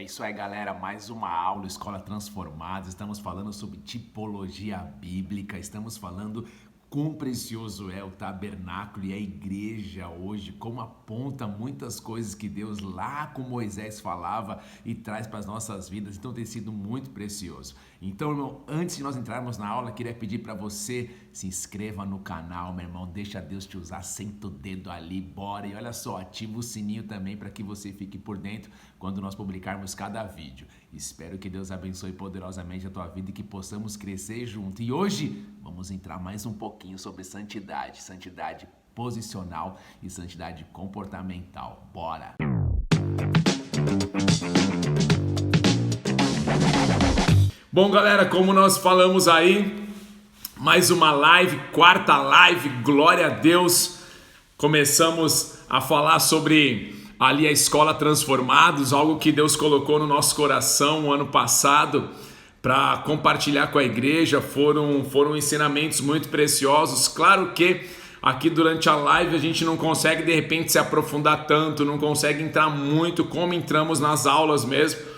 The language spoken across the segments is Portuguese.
É isso aí, galera. Mais uma aula, Escola Transformada. Estamos falando sobre tipologia bíblica. Estamos falando quão precioso é o tabernáculo e a igreja hoje, como aponta muitas coisas que Deus lá com Moisés falava e traz para as nossas vidas. Então tem sido muito precioso. Então, irmão, antes de nós entrarmos na aula, queria pedir para você se inscreva no canal, meu irmão. Deixa Deus te usar, senta o dedo ali, bora. E olha só, ativa o sininho também para que você fique por dentro quando nós publicarmos cada vídeo. Espero que Deus abençoe poderosamente a tua vida e que possamos crescer junto. E hoje vamos entrar mais um pouquinho sobre santidade, santidade posicional e santidade comportamental. Bora! Bom, galera, como nós falamos aí, mais uma live, quarta live, glória a Deus. Começamos a falar sobre ali a Escola Transformados, algo que Deus colocou no nosso coração no ano passado para compartilhar com a igreja. Foram ensinamentos muito preciosos. Claro que aqui durante a live a gente não consegue de repente se aprofundar tanto, não consegue entrar muito como entramos nas aulas mesmo,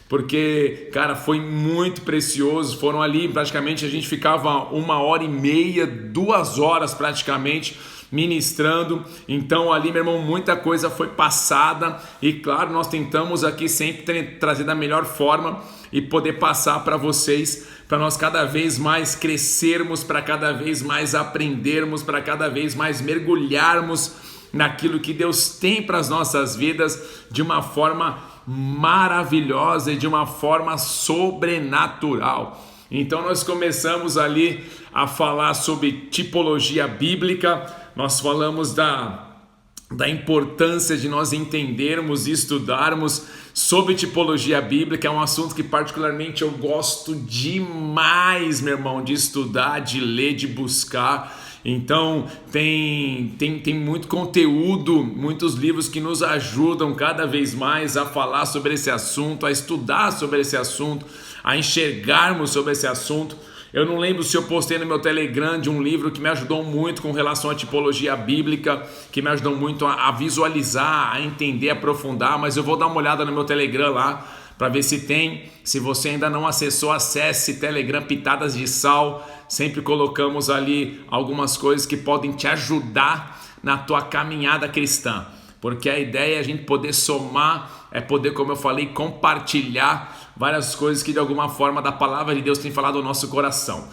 porque, cara, foi muito precioso. Foram ali, praticamente a gente ficava 1h30, 2 horas praticamente ministrando. Então ali, meu irmão, muita coisa foi passada e, claro, nós tentamos aqui sempre trazer da melhor forma e poder passar para vocês, para nós cada vez mais crescermos, para cada vez mais aprendermos, para cada vez mais mergulharmos naquilo que Deus tem para as nossas vidas de uma forma maravilhosa e de uma forma sobrenatural. Então nós começamos ali a falar sobre tipologia bíblica. Nós falamos da importância de nós entendermos e estudarmos sobre tipologia bíblica. É um assunto que particularmente eu gosto demais, meu irmão, de estudar, de ler, de buscar. Então tem muito conteúdo, muitos livros que nos ajudam cada vez mais a falar sobre esse assunto, a estudar sobre esse assunto, a enxergarmos sobre esse assunto. Eu não lembro se eu postei no meu Telegram de um livro que me ajudou muito com relação à tipologia bíblica, que me ajudou muito a visualizar, a entender, a aprofundar, mas eu vou dar uma olhada no meu Telegram lá para ver se tem. Se você ainda não acessou, acesse Telegram Pitadas de Sal. Sempre colocamos ali algumas coisas que podem te ajudar na tua caminhada cristã, porque a ideia é a gente poder somar, é poder, como eu falei, compartilhar várias coisas que de alguma forma da palavra de Deus tem falado ao nosso coração.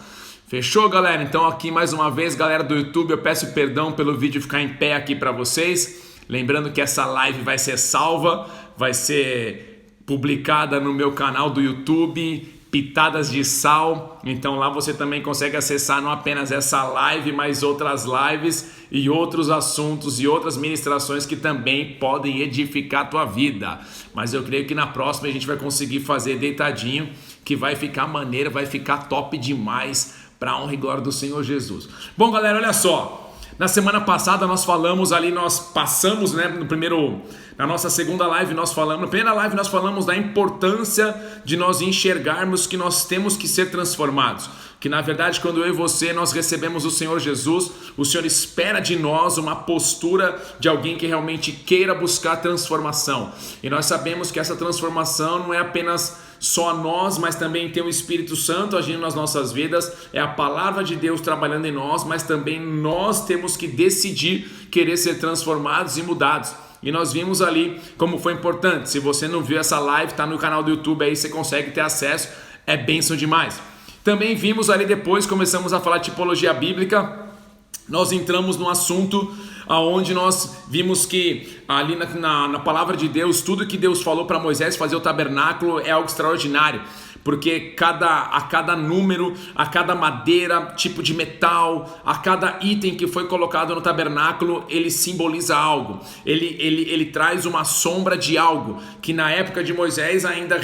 Fechou, galera? Então aqui mais uma vez, galera do YouTube, eu peço perdão pelo vídeo ficar em pé aqui para vocês. Lembrando que essa live vai ser salva, vai ser publicada no meu canal do YouTube, Pitadas de Sal. Então lá você também consegue acessar não apenas essa live, mas outras lives e outros assuntos e outras ministrações que também podem edificar a tua vida. Mas eu creio que na próxima a gente vai conseguir fazer deitadinho, que vai ficar maneiro, vai ficar top demais, para a honra e glória do Senhor Jesus. Bom, galera, olha só. Na semana passada nós falamos ali, nós passamos, né, na nossa segunda live nós falamos, na primeira live nós falamos da importância de nós enxergarmos que nós temos que ser transformados. Que na verdade quando eu e você nós recebemos o Senhor Jesus, o Senhor espera de nós uma postura de alguém que realmente queira buscar transformação. E nós sabemos que essa transformação não é apenas só nós, mas também tem o Espírito Santo agindo nas nossas vidas, é a palavra de Deus trabalhando em nós, mas também nós temos que decidir querer ser transformados e mudados. E nós vimos ali como foi importante. Se você não viu essa live, tá no canal do YouTube aí, você consegue ter acesso, é bênção demais. Também vimos ali depois, começamos a falar de tipologia bíblica, nós entramos no assunto onde nós vimos que ali na palavra de Deus, tudo que Deus falou para Moisés fazer o tabernáculo é algo extraordinário, porque a cada número, a cada madeira, tipo de metal, a cada item que foi colocado no tabernáculo, ele simboliza algo, ele traz uma sombra de algo, que na época de Moisés ainda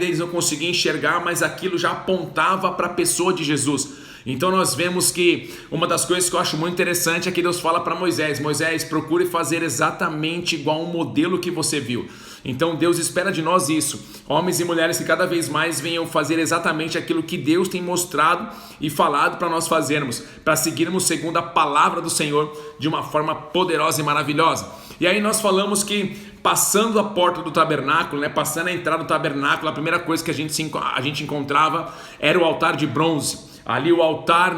eles não conseguiam enxergar, mas aquilo já apontava para a pessoa de Jesus. Então nós vemos que uma das coisas que eu acho muito interessante é que Deus fala para Moisés: Moisés, procure fazer exatamente igual um modelo que você viu. Então Deus espera de nós isso, homens e mulheres que cada vez mais venham fazer exatamente aquilo que Deus tem mostrado e falado para nós fazermos, para seguirmos segundo a palavra do Senhor de uma forma poderosa e maravilhosa. E aí nós falamos que passando a porta do tabernáculo, né, passando a entrada do tabernáculo, a primeira coisa que a gente encontrava era o altar de bronze. Ali o altar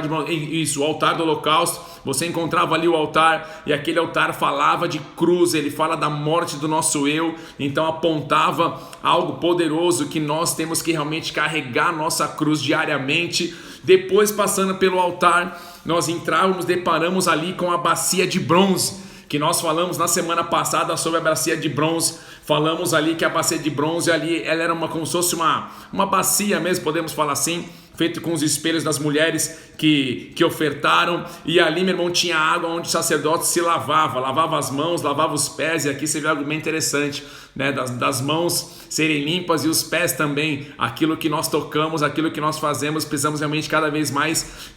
de bronze, isso, o altar do holocausto, você encontrava ali o altar, e aquele altar falava de cruz, ele fala da morte do nosso eu, então apontava algo poderoso, que nós temos que realmente carregar nossa cruz diariamente. Depois, passando pelo altar, nós deparamos ali com a bacia de bronze, que nós falamos na semana passada sobre a bacia de bronze. Falamos ali que a bacia de bronze ali, ela era como se fosse uma bacia mesmo, podemos falar assim, feito com os espelhos das mulheres que ofertaram, e ali, meu irmão, tinha água onde o sacerdote se lavava as mãos, lavava os pés, e aqui você vê algo bem interessante, né, das mãos serem limpas e os pés também. Aquilo que nós tocamos, aquilo que nós fazemos, precisamos realmente cada vez mais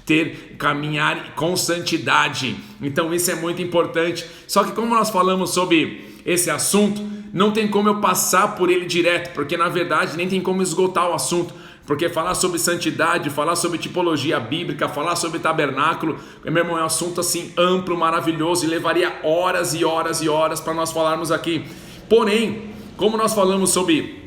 caminhar com santidade. Então isso é muito importante. Só que como nós falamos sobre esse assunto, não tem como eu passar por ele direto, porque na verdade nem tem como esgotar o assunto. Porque falar sobre santidade, falar sobre tipologia bíblica, falar sobre tabernáculo, meu irmão, é um assunto assim amplo, maravilhoso, e levaria horas e horas e horas para nós falarmos aqui. Porém, como nós falamos sobre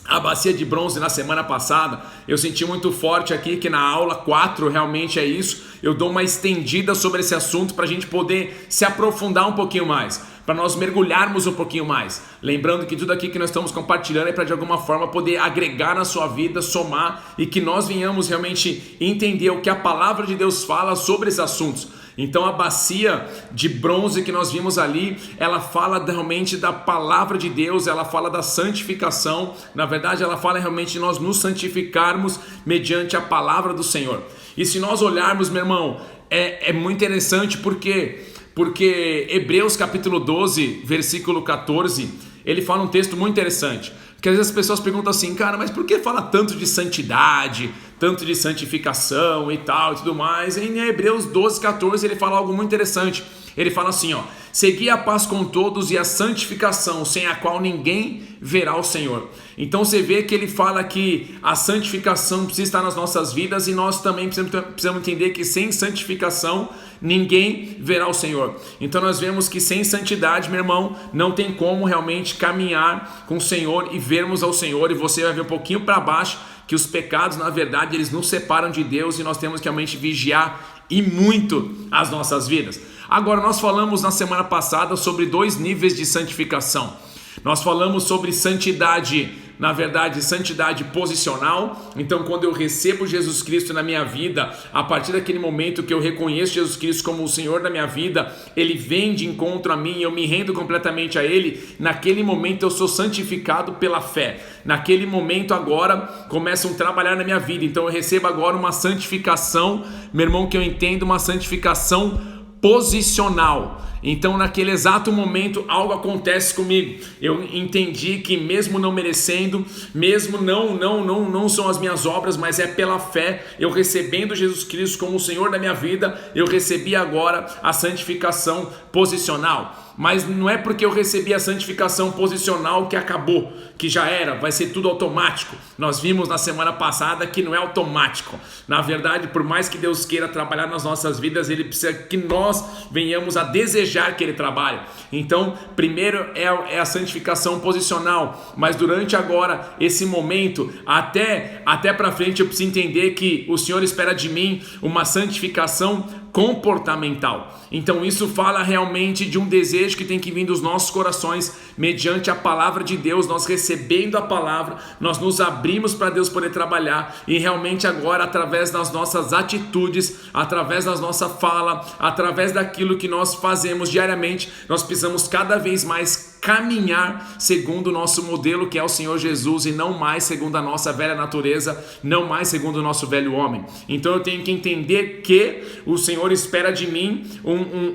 a bacia de bronze na semana passada, eu senti muito forte aqui que na aula 4 realmente é isso. Eu dou uma estendida sobre esse assunto para a gente poder se aprofundar um pouquinho mais, para nós mergulharmos um pouquinho mais. Lembrando que tudo aqui que nós estamos compartilhando é para de alguma forma poder agregar na sua vida, somar, e que nós venhamos realmente entender o que a palavra de Deus fala sobre esses assuntos. Então a bacia de bronze que nós vimos ali, ela fala realmente da palavra de Deus, ela fala da santificação. Na verdade, ela fala realmente de nós nos santificarmos mediante a palavra do Senhor. E se nós olharmos, meu irmão, é muito interessante porque Hebreus capítulo 12, versículo 14, ele fala um texto muito interessante. Porque às vezes as pessoas perguntam assim, cara, mas por que fala tanto de santidade, tanto de santificação e tal e tudo mais? Em Hebreus 12, 14 ele fala algo muito interessante. Ele fala assim, ó: segui a paz com todos e a santificação, sem a qual ninguém verá o Senhor. Então você vê que ele fala que a santificação precisa estar nas nossas vidas, e nós também precisamos entender que sem santificação ninguém verá o Senhor. Então nós vemos que sem santidade, meu irmão, não tem como realmente caminhar com o Senhor e vermos ao Senhor. E você vai ver um pouquinho para baixo que os pecados, na verdade, eles nos separam de Deus, e nós temos que realmente vigiar e muito as nossas vidas. Agora, nós falamos na semana passada sobre 2 níveis de santificação. Nós falamos sobre santidade, na verdade, santidade posicional. Então, quando eu recebo Jesus Cristo na minha vida, a partir daquele momento que eu reconheço Jesus Cristo como o Senhor da minha vida, Ele vem de encontro a mim, eu me rendo completamente a Ele. Naquele momento eu sou santificado pela fé. Naquele momento agora começa um trabalhar na minha vida. Então eu recebo agora uma santificação, meu irmão, que eu entendo, uma santificação posicional. Então naquele exato momento algo acontece comigo. Eu entendi que mesmo não merecendo, mesmo não são as minhas obras, mas é pela fé, eu recebendo Jesus Cristo como o Senhor da minha vida, eu recebi agora a santificação posicional. Mas não é porque eu recebi a santificação posicional que acabou, que já era, vai ser tudo automático. Nós vimos na semana passada que não é automático. Na verdade, por mais que Deus queira trabalhar nas nossas vidas, Ele precisa que nós venhamos a desejar que Ele trabalhe. Então, primeiro é a santificação posicional, mas durante agora, esse momento, até para frente, eu preciso entender que o Senhor espera de mim uma santificação comportamental. Então isso fala realmente de um desejo que tem que vir dos nossos corações, mediante a palavra de Deus. Nós recebendo a palavra, nós nos abrimos para Deus poder trabalhar, e realmente agora, através das nossas atitudes, através da nossa fala, através daquilo que nós fazemos diariamente, nós precisamos cada vez mais caminhar segundo o nosso modelo, que é o Senhor Jesus, e não mais segundo a nossa velha natureza, não mais segundo o nosso velho homem. Então eu tenho que entender que o Senhor espera de mim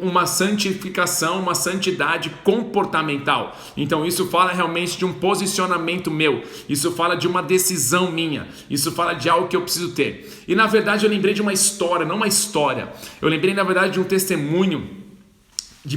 uma santificação, uma santidade comportamental. Então isso fala realmente de um posicionamento meu, isso fala de uma decisão minha, isso fala de algo que eu preciso ter. E na verdade eu lembrei de uma história, não uma história, eu lembrei na verdade de um testemunho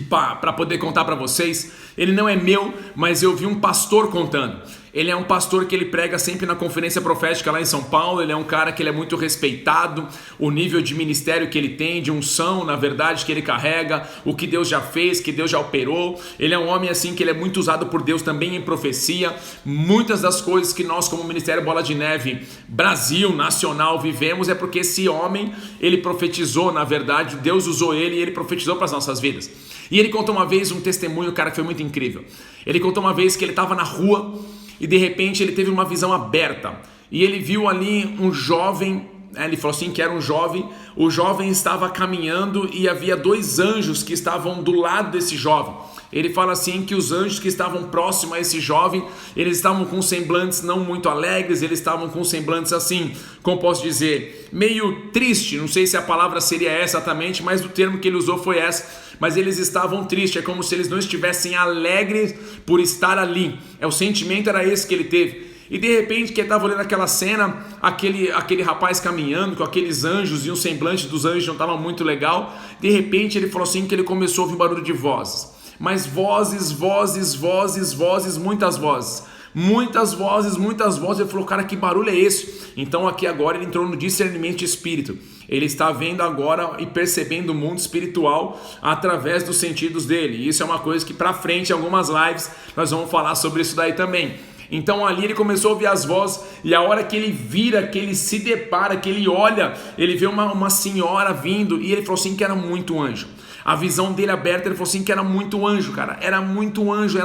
para poder contar para vocês. Ele não é meu, mas eu vi um pastor contando. Ele é um pastor que ele prega sempre na conferência profética lá em São Paulo. Ele é um cara que ele é muito respeitado, o nível de ministério que ele tem, de unção, na verdade, que ele carrega, o que Deus já fez, que Deus já operou. Ele é um homem assim que ele é muito usado por Deus também em profecia. Muitas das coisas que nós como Ministério Bola de Neve Brasil, nacional, vivemos é porque esse homem, ele profetizou, na verdade, Deus usou ele e ele profetizou para as nossas vidas. E ele contou uma vez um testemunho, cara, que foi muito incrível. Ele contou uma vez que ele estava na rua e de repente ele teve uma visão aberta e ele viu ali um jovem, ele falou assim que era um jovem, o jovem estava caminhando e havia 2 anjos que estavam do lado desse jovem. Ele fala assim que os anjos que estavam próximos a esse jovem, eles estavam com semblantes não muito alegres, eles estavam com semblantes assim, como posso dizer, meio triste, não sei se a palavra seria essa exatamente, mas o termo que ele usou foi essa, mas eles estavam tristes, é como se eles não estivessem alegres por estar ali, o sentimento era esse que ele teve. E de repente, que estava olhando aquela cena, aquele rapaz caminhando com aqueles anjos e o semblante dos anjos não estava muito legal, de repente ele falou assim que ele começou a ouvir barulho de vozes. Mas vozes, muitas vozes. Ele falou, cara, que barulho é esse? Então aqui agora ele entrou no discernimento de espírito. Ele está vendo agora e percebendo o mundo espiritual através dos sentidos dele. E isso é uma coisa que para frente, em algumas lives, nós vamos falar sobre isso daí também. Então ali ele começou a ouvir as vozes e a hora que ele vira, que ele se depara, que ele olha, ele vê uma senhora vindo e ele falou assim que era muito anjo. A visão dele aberta, ele falou assim que era muito anjo, cara, era muito anjo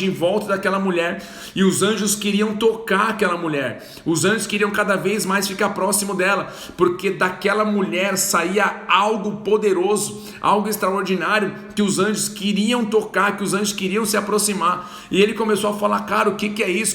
em volta daquela mulher e os anjos queriam tocar aquela mulher, os anjos queriam cada vez mais ficar próximo dela, porque daquela mulher saía algo poderoso, algo extraordinário que os anjos queriam tocar, que os anjos queriam se aproximar. E ele começou a falar, cara, o que é isso?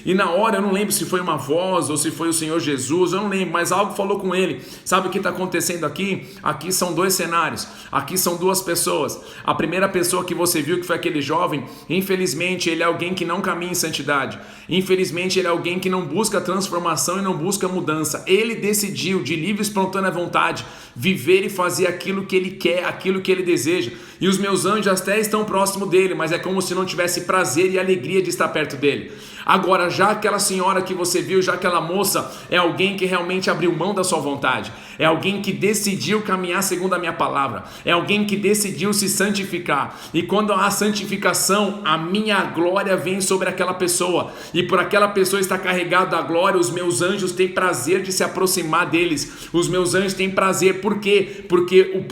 E na hora, eu não lembro se foi uma voz ou se foi o Senhor Jesus, eu não lembro, mas algo falou com ele. Sabe o que está acontecendo aqui? Aqui são 2 cenários, aqui são 2 pessoas. A primeira pessoa que você viu, que foi aquele jovem, infelizmente ele é alguém que não caminha em santidade, infelizmente ele é alguém que não busca transformação e não busca mudança. Ele decidiu de livre e espontânea vontade viver e fazer aquilo que ele quer, aquilo que ele deseja, e os meus anjos até estão próximo dele, mas é como se não tivesse prazer e alegria de estar perto dele. Agora, já aquela senhora que você viu, já aquela moça, é alguém que realmente abriu mão da sua vontade, é alguém que decidiu caminhar segundo a minha palavra, é alguém que decidiu se santificar, e quando há santificação, a minha glória vem sobre aquela pessoa, e por aquela pessoa estar carregada a glória, os meus anjos têm prazer de se aproximar deles, os meus anjos têm prazer. Por quê? Porque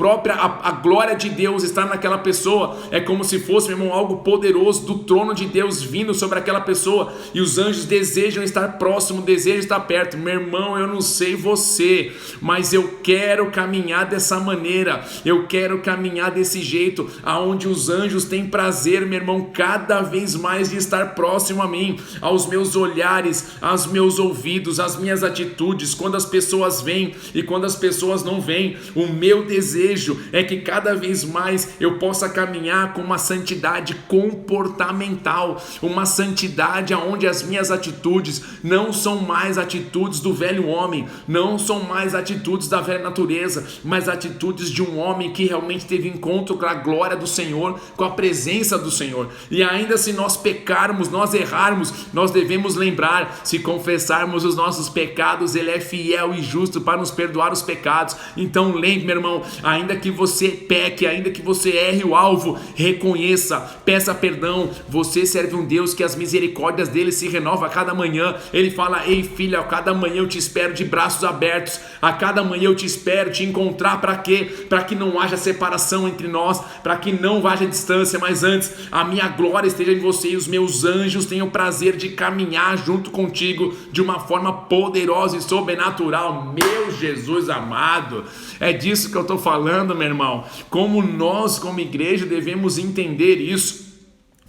a glória de Deus está naquela pessoa, é como se fosse, meu irmão, algo poderoso do trono de Deus vindo sobre aquela pessoa, e os anjos desejam estar próximo, desejam estar perto. Meu irmão, eu não sei você, mas eu quero caminhar dessa maneira, eu quero caminhar desse jeito, aonde os anjos têm prazer, meu irmão, cada vez mais de estar próximo a mim, aos meus olhares, aos meus ouvidos, às minhas atitudes, quando as pessoas vêm e quando as pessoas não vêm. O meu desejo é que cada vez mais eu possa caminhar com uma santidade comportamental, uma santidade onde as minhas atitudes não são mais atitudes do velho homem, não são mais atitudes da velha natureza, mas atitudes de um homem que realmente teve encontro com a glória do Senhor, com a presença do Senhor. E ainda se nós pecarmos, nós errarmos, nós devemos lembrar, se confessarmos os nossos pecados, Ele é fiel e justo para nos perdoar os pecados. Então lembre, meu irmão, ainda que você peque, ainda que você erre o alvo, reconheça, peça perdão. Você serve um Deus que as misericórdias dele se renovam a cada manhã. Ele fala, ei filha, a cada manhã eu te espero de braços abertos, a cada manhã eu te espero te encontrar. Para quê? Para que não haja separação entre nós, para que não haja distância, mas antes a minha glória esteja em você e os meus anjos tenham o prazer de caminhar junto contigo de uma forma poderosa e sobrenatural. Meu Jesus amado, é disso que eu estou falando, meu irmão. Como nós como igreja devemos entender isso,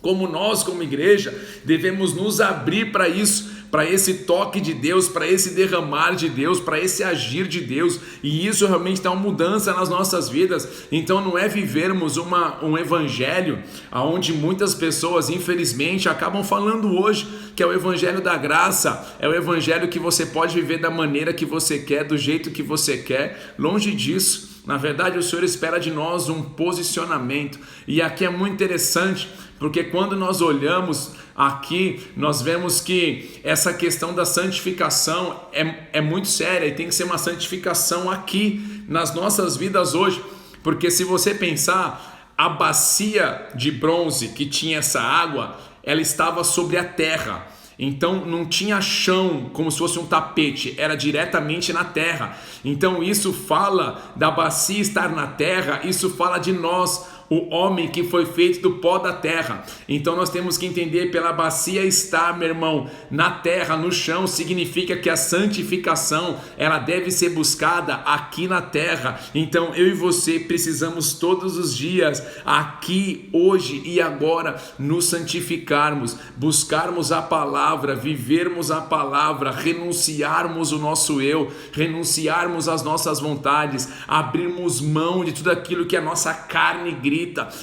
como nós como igreja devemos nos abrir para isso, para esse toque de Deus, para esse derramar de Deus, para esse agir de Deus, e isso realmente dá uma mudança nas nossas vidas. Então não é vivermos um evangelho onde muitas pessoas infelizmente acabam falando hoje que é o evangelho da graça, é o evangelho que você pode viver da maneira que você quer, do jeito que você quer. Longe disso. Na verdade, o Senhor espera de nós um posicionamento. E aqui é muito interessante, porque quando nós olhamos aqui, nós vemos que essa questão da santificação é muito séria e tem que ser uma santificação aqui nas nossas vidas hoje. Porque se você pensar, a bacia de bronze que tinha essa água, ela estava sobre a terra. Então não tinha chão como se fosse um tapete, era diretamente na terra. Então isso fala da bacia estar na terra, isso fala de nós, o homem que foi feito do pó da terra. Então nós temos que entender, pela bacia estar, meu irmão, na terra, no chão, significa que a santificação, ela deve ser buscada aqui na terra. Então eu e você precisamos todos os dias, aqui, hoje e agora, nos santificarmos, buscarmos a palavra, vivermos a palavra, renunciarmos o nosso eu, renunciarmos às nossas vontades, abrirmos mão de tudo aquilo que a nossa carne grita,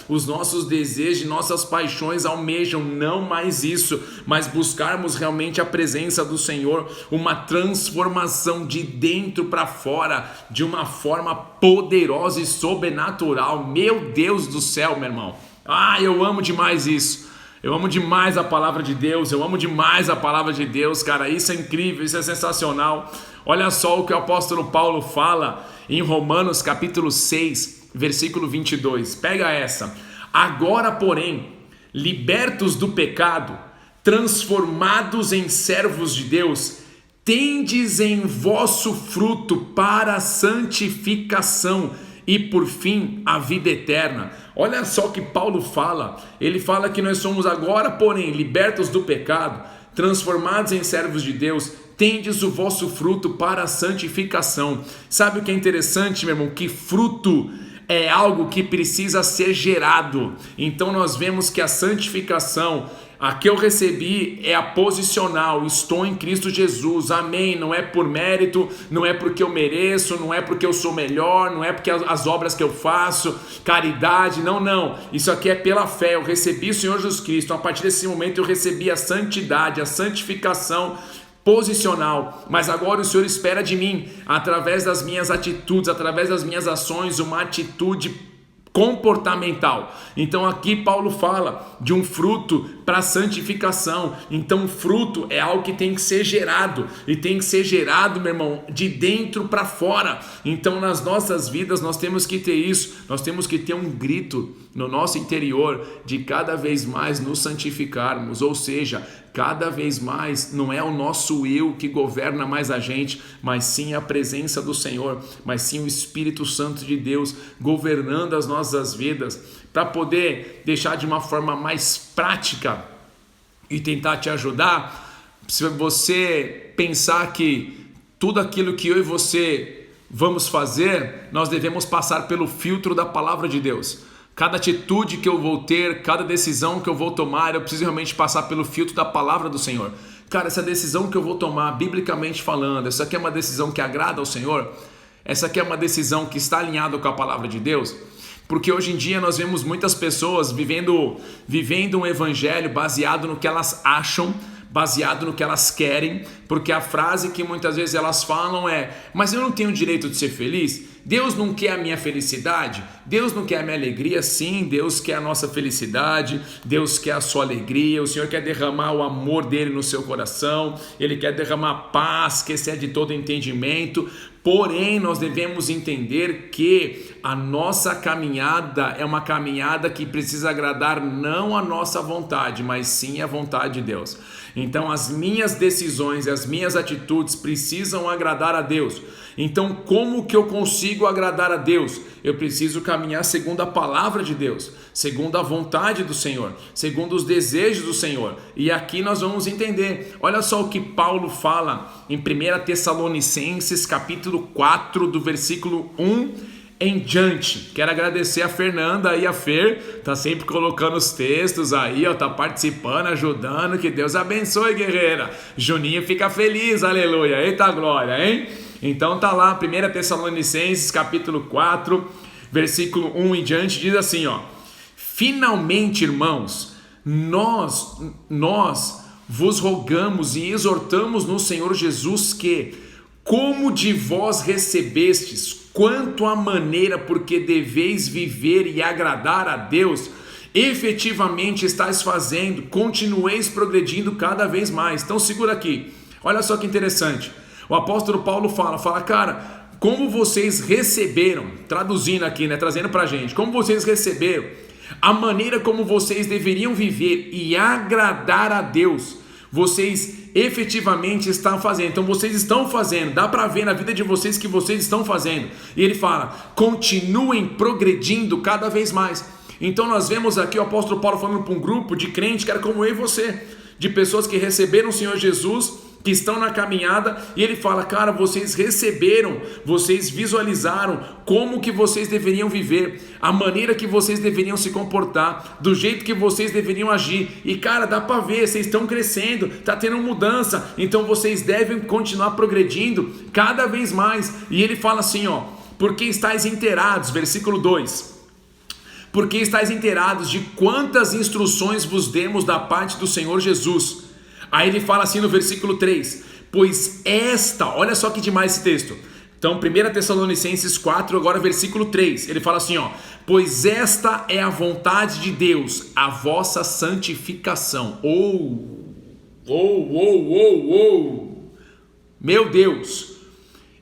os nossos desejos, nossas paixões almejam, não mais isso, mas buscarmos realmente a presença do Senhor, uma transformação de dentro para fora, de uma forma poderosa e sobrenatural. Meu Deus do céu, meu irmão, eu amo demais isso. Eu amo demais a palavra de Deus, eu amo demais a palavra de Deus, cara, isso é incrível, isso é sensacional. Olha só o que o apóstolo Paulo fala em Romanos capítulo 6, versículo 22, pega essa. Agora, porém, libertos do pecado, transformados em servos de Deus, tendes em vosso fruto para a santificação e por fim a vida eterna. Olha só o que Paulo fala, ele fala que nós somos agora, porém, libertos do pecado, transformados em servos de Deus, tendes o vosso fruto para a santificação. Sabe o que é interessante, meu irmão? Que fruto é algo que precisa ser gerado. Então nós vemos que a santificação, a que eu recebi, é a posicional. Estou em Cristo Jesus, amém. Não é por mérito, não é porque eu mereço, não é porque eu sou melhor, não é porque as obras que eu faço, caridade, não. Isso aqui é pela fé. Eu recebi o Senhor Jesus Cristo. A partir desse momento eu recebi a santidade, a santificação posicional, mas agora o Senhor espera de mim, através das minhas atitudes, através das minhas ações, uma atitude comportamental. Então aqui Paulo fala de um fruto para santificação. Então fruto é algo que tem que ser gerado, e tem que ser gerado, meu irmão, de dentro para fora. Então nas nossas vidas nós temos que ter isso, nós temos que ter um grito no nosso interior de cada vez mais nos santificarmos, ou seja, cada vez mais não é o nosso eu que governa mais a gente, mas sim a presença do Senhor, mas sim o Espírito Santo de Deus governando as nossas vidas, para poder deixar de uma forma mais prática e tentar te ajudar. Se você pensar que tudo aquilo que eu e você vamos fazer, nós devemos passar pelo filtro da palavra de Deus. Cada atitude que eu vou ter, cada decisão que eu vou tomar, eu preciso realmente passar pelo filtro da palavra do Senhor. Cara, essa decisão que eu vou tomar, biblicamente falando, essa aqui é uma decisão que agrada ao Senhor? Essa aqui é uma decisão que está alinhada com a palavra de Deus? Porque hoje em dia nós vemos muitas pessoas vivendo um evangelho baseado no que elas acham, baseado no que elas querem, porque a frase que muitas vezes elas falam é: mas eu não tenho o direito de ser feliz? Deus não quer a minha felicidade? Deus não quer a minha alegria? Sim, Deus quer a nossa felicidade, Deus quer a sua alegria, o Senhor quer derramar o amor dele no seu coração, Ele quer derramar paz que excede todo entendimento. Porém, nós devemos entender que a nossa caminhada é uma caminhada que precisa agradar não a nossa vontade, mas sim a vontade de Deus. Então, as minhas decisões e as minhas atitudes precisam agradar a Deus. Então, como que eu consigo agradar a Deus? Eu preciso caminhar segundo a palavra de Deus, segundo a vontade do Senhor, segundo os desejos do Senhor. E aqui nós vamos entender. Olha só o que Paulo fala em 1 Tessalonicenses, capítulo 4, do versículo 1 em diante. Quero agradecer a Fernanda e a Fer, tá sempre colocando os textos aí, ó, tá participando, ajudando. Que Deus abençoe, guerreira. Juninho fica feliz, aleluia. Eita glória, hein? Então tá lá, 1 Tessalonicenses, capítulo 4, versículo 1 em diante, diz assim, ó: finalmente, irmãos, nós vos rogamos e exortamos no Senhor Jesus que, como de vós recebestes, quanto à maneira porque deveis viver e agradar a Deus, efetivamente estáis fazendo, continueis progredindo cada vez mais. Então segura aqui, olha só que interessante. O apóstolo Paulo fala, cara, como vocês receberam, traduzindo aqui, né, trazendo pra gente, como vocês receberam, a maneira como vocês deveriam viver e agradar a Deus, vocês efetivamente estão fazendo. Então vocês estão fazendo, dá para ver na vida de vocês que vocês estão fazendo. E ele fala, continuem progredindo cada vez mais. Então nós vemos aqui o apóstolo Paulo falando para um grupo de crentes que era como eu e você, de pessoas que receberam o Senhor Jesus, que estão na caminhada, e ele fala, cara, vocês receberam, vocês visualizaram como que vocês deveriam viver, a maneira que vocês deveriam se comportar, do jeito que vocês deveriam agir, e cara, dá para ver, vocês estão crescendo, tá tendo mudança, então vocês devem continuar progredindo cada vez mais. E ele fala assim, ó, porque estáis inteirados, versículo 2, porque estáis inteirados de quantas instruções vos demos da parte do Senhor Jesus. Aí ele fala assim no versículo 3, pois esta, olha só que demais esse texto. Então 1 Tessalonicenses 4, agora versículo 3, ele fala assim, ó, pois esta é a vontade de Deus, a vossa santificação. Meu Deus.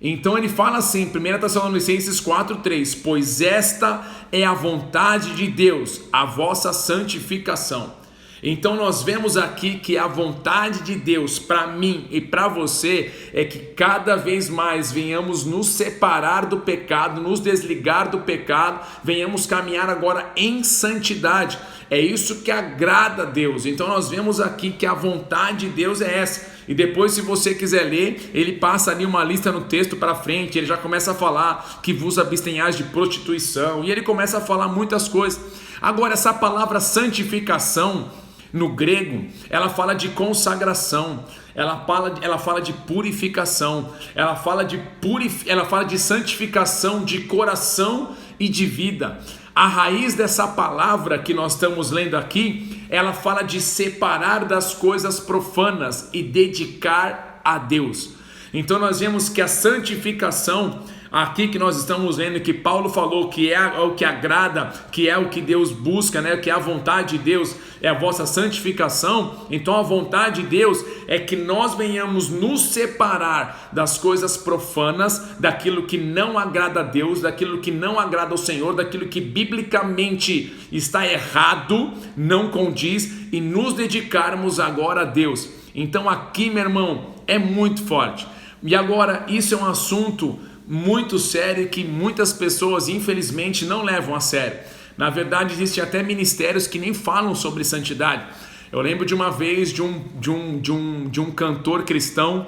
Então ele fala assim, 1 Tessalonicenses 4, 3, pois esta é a vontade de Deus, a vossa santificação. Então nós vemos aqui que a vontade de Deus para mim e para você é que cada vez mais venhamos nos separar do pecado, nos desligar do pecado, venhamos caminhar agora em santidade. É isso que agrada a Deus. Então nós vemos aqui que a vontade de Deus é essa. E depois, se você quiser ler, ele passa ali uma lista no texto para frente, ele já começa a falar que vos abstenhais de prostituição, e ele começa a falar muitas coisas. Agora, essa palavra santificação, no grego, ela fala de consagração, ela fala de purificação, ela fala de santificação de coração e de vida. A raiz dessa palavra que nós estamos lendo aqui, ela fala de separar das coisas profanas e dedicar a Deus. Então nós vemos que a santificação, aqui que nós estamos vendo que Paulo falou que é o que agrada, que é o que Deus busca, né? Que é a vontade de Deus, é a vossa santificação. Então a vontade de Deus é que nós venhamos nos separar das coisas profanas, daquilo que não agrada a Deus, daquilo que não agrada ao Senhor, daquilo que biblicamente está errado, não condiz, e nos dedicarmos agora a Deus. Então aqui, meu irmão, é muito forte. E agora, isso é um assunto muito sério que muitas pessoas infelizmente não levam a sério. Na verdade, existem até ministérios que nem falam sobre santidade. Eu lembro de uma vez de um cantor cristão,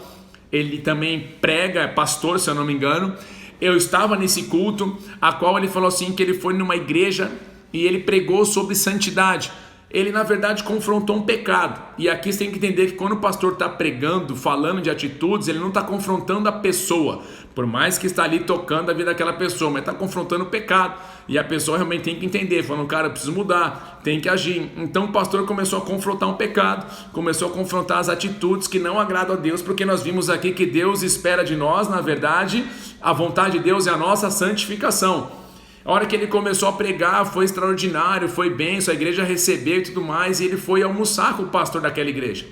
ele também prega, é pastor se eu não me engano. Eu estava nesse culto, a qual ele falou assim que ele foi numa igreja e ele pregou sobre santidade. Ele na verdade confrontou um pecado, e aqui você tem que entender que quando o pastor está pregando, falando de atitudes, ele não está confrontando a pessoa, por mais que está ali tocando a vida daquela pessoa, mas está confrontando o pecado, e a pessoa realmente tem que entender, falando, cara, eu preciso mudar, tem que agir. Então o pastor começou a confrontar um pecado, começou a confrontar as atitudes que não agradam a Deus, porque nós vimos aqui que Deus espera de nós, na verdade, a vontade de Deus é a nossa santificação. A hora que ele começou a pregar, foi extraordinário, foi bênção, a igreja recebeu e tudo mais, e ele foi almoçar com o pastor daquela igreja.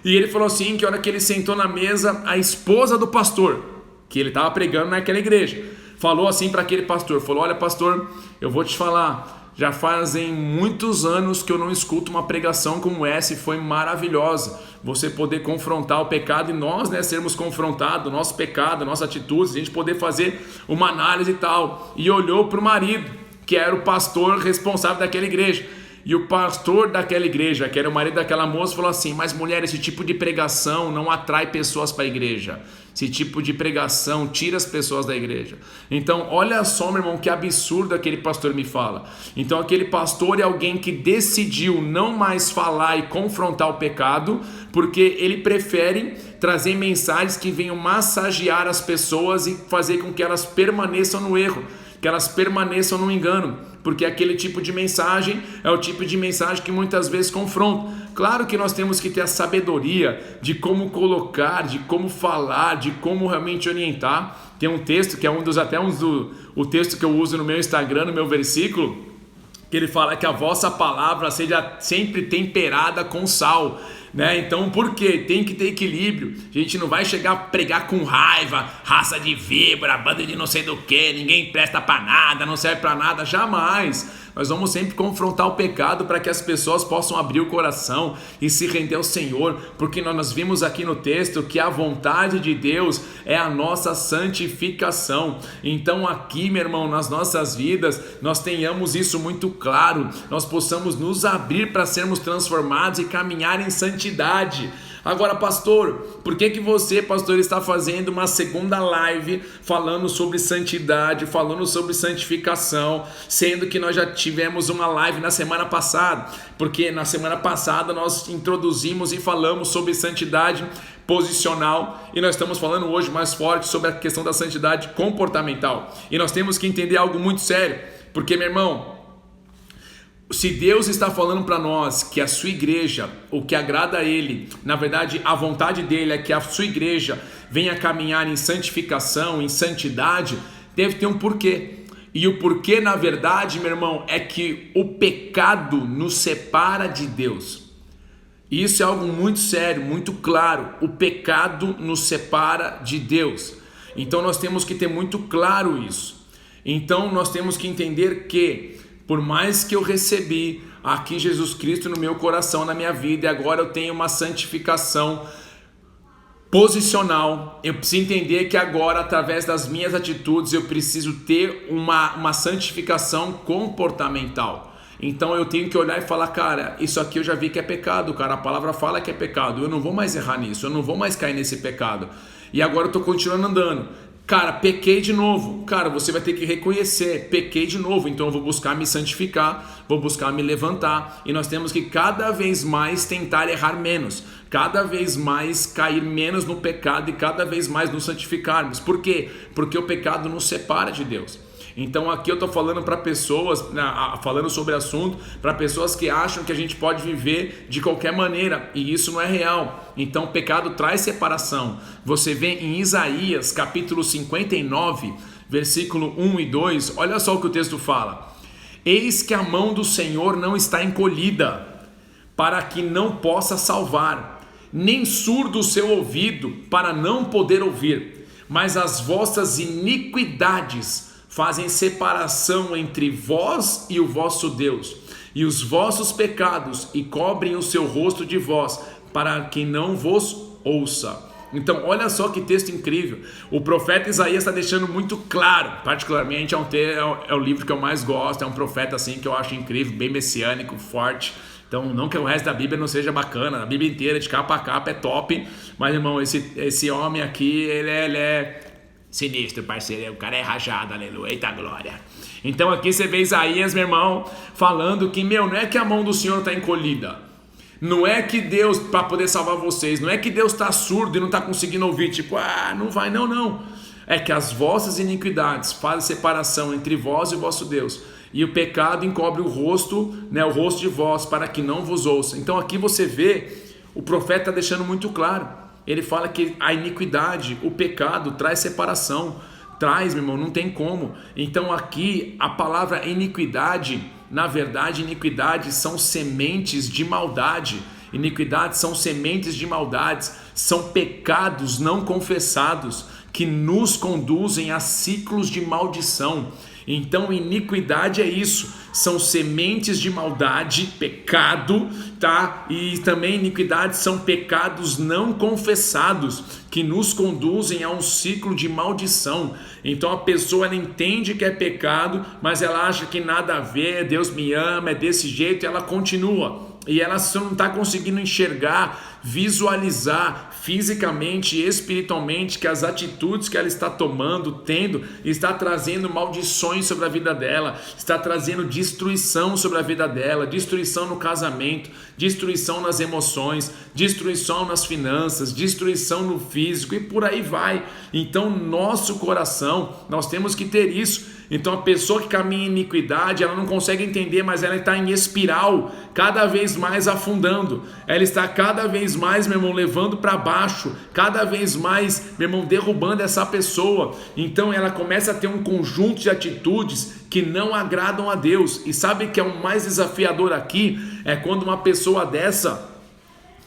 E ele falou assim, que a hora que ele sentou na mesa, a esposa do pastor, que ele estava pregando naquela igreja, falou assim para aquele pastor, falou, olha pastor, eu vou te falar, já fazem muitos anos que eu não escuto uma pregação como essa e foi maravilhosa. Você poder confrontar o pecado e nós, né, sermos confrontados, o nosso pecado, a nossa atitude, a gente poder fazer uma análise e tal. E olhou para o marido, que era o pastor responsável daquela igreja. E o pastor daquela igreja, que era o marido daquela moça, falou assim, mas mulher, esse tipo de pregação não atrai pessoas para a igreja. Esse tipo de pregação tira as pessoas da igreja. Então, olha só, meu irmão, que absurdo aquele pastor me fala. Então, aquele pastor é alguém que decidiu não mais falar e confrontar o pecado, porque ele prefere trazer mensagens que venham massagear as pessoas e fazer com que elas permaneçam no erro. que elas permaneçam no engano, porque aquele tipo de mensagem é o tipo de mensagem que muitas vezes confronta. Claro que nós temos que ter a sabedoria de como colocar, de como falar, de como realmente orientar. Tem um texto que é o texto que eu uso no meu Instagram, no meu versículo, que ele fala que a vossa palavra seja sempre temperada com sal, né? Então, por quê? Tem que ter equilíbrio. A gente não vai chegar a pregar com raiva, raça de víbora, banda de não sei do que, ninguém presta pra nada, não serve pra nada, jamais. Nós vamos sempre confrontar o pecado para que as pessoas possam abrir o coração e se render ao Senhor, porque nós vimos aqui no texto que a vontade de Deus é a nossa santificação. Então aqui, meu irmão, nas nossas vidas, nós tenhamos isso muito claro, nós possamos nos abrir para sermos transformados e caminhar em santidade. Agora, pastor, por que você, pastor, está fazendo uma segunda live falando sobre santidade, falando sobre santificação, sendo que nós já tivemos uma live na semana passada? Porque na semana passada nós introduzimos e falamos sobre santidade posicional e nós estamos falando hoje mais forte sobre a questão da santidade comportamental. E nós temos que entender algo muito sério, porque, meu irmão, se Deus está falando para nós que a sua igreja, o que agrada a Ele, na verdade a vontade dele é que a sua igreja venha caminhar em santificação, em santidade, deve ter um porquê. E o porquê, na verdade, meu irmão, é que o pecado nos separa de Deus. E isso é algo muito sério, muito claro. O pecado nos separa de Deus. Então nós temos que ter muito claro isso. Então nós temos que entender que por mais que eu recebi aqui Jesus Cristo no meu coração, na minha vida, e agora eu tenho uma santificação posicional, eu preciso entender que agora, através das minhas atitudes, eu preciso ter uma santificação comportamental. Então eu tenho que olhar e falar, cara, isso aqui eu já vi que é pecado, cara, a palavra fala que é pecado, eu não vou mais errar nisso, eu não vou mais cair nesse pecado. E agora eu estou continuando andando. Cara, pequei de novo. Cara, você vai ter que reconhecer, pequei de novo, então eu vou buscar me santificar, vou buscar me levantar. E nós temos que cada vez mais tentar errar menos, cada vez mais cair menos no pecado e cada vez mais nos santificarmos. Por quê? Porque o pecado nos separa de Deus. Então aqui eu estou falando para pessoas, falando sobre o assunto, para pessoas que acham que a gente pode viver de qualquer maneira, e isso não é real. Então o pecado traz separação. Você vê em Isaías capítulo 59, versículo 1 e 2, olha só o que o texto fala: eis que a mão do Senhor não está encolhida, para que não possa salvar, nem surdo o seu ouvido, para não poder ouvir, mas as vossas iniquidades fazem separação entre vós e o vosso Deus, e os vossos pecados, e cobrem o seu rosto de vós, para que não vos ouça. Então olha só que texto incrível. O profeta Isaías está deixando muito claro, particularmente é o livro que eu mais gosto, é um profeta assim que eu acho incrível, bem messiânico, forte. Então não que o resto da Bíblia não seja bacana, a Bíblia inteira de capa a capa é top, mas irmão, esse homem aqui, ele é sinistro, parceiro, o cara é rajado, aleluia, eita glória. Então aqui você vê Isaías, meu irmão, falando que, não é que a mão do Senhor está encolhida, não é que Deus, para poder salvar vocês, não é que Deus está surdo e não está conseguindo ouvir, tipo, não vai, não. É que as vossas iniquidades fazem separação entre vós e o vosso Deus, e o pecado encobre o rosto de vós, para que não vos ouça. Então aqui você vê, o profeta está deixando muito claro. Ele fala que a iniquidade, o pecado, traz separação. Traz, meu irmão, não tem como. Então aqui a palavra iniquidade, na verdade, iniquidade são sementes de maldade. Iniquidade são sementes de maldades, são pecados não confessados que nos conduzem a ciclos de maldição. Então iniquidade é isso, são sementes de maldade, pecado, tá? E também iniquidade são pecados não confessados que nos conduzem a um ciclo de maldição. Então a pessoa ela entende que é pecado, mas ela acha que nada a ver, Deus me ama, é desse jeito, e ela continua. E ela só não está conseguindo enxergar, visualizar fisicamente e espiritualmente que as atitudes que ela está tomando, está trazendo maldições sobre a vida dela, está trazendo destruição sobre a vida dela, destruição no casamento, destruição nas emoções, destruição nas finanças, destruição no físico e por aí vai. Então nosso coração, nós temos que ter isso. Então a pessoa que caminha em iniquidade, ela não consegue entender, mas ela está em espiral, cada vez mais afundando. Ela está cada vez mais, meu irmão, levando para baixo, cada vez mais, meu irmão, derrubando essa pessoa. Então ela começa a ter um conjunto de atitudes que não agradam a Deus. E sabe que é o mais desafiador aqui? É quando uma pessoa dessa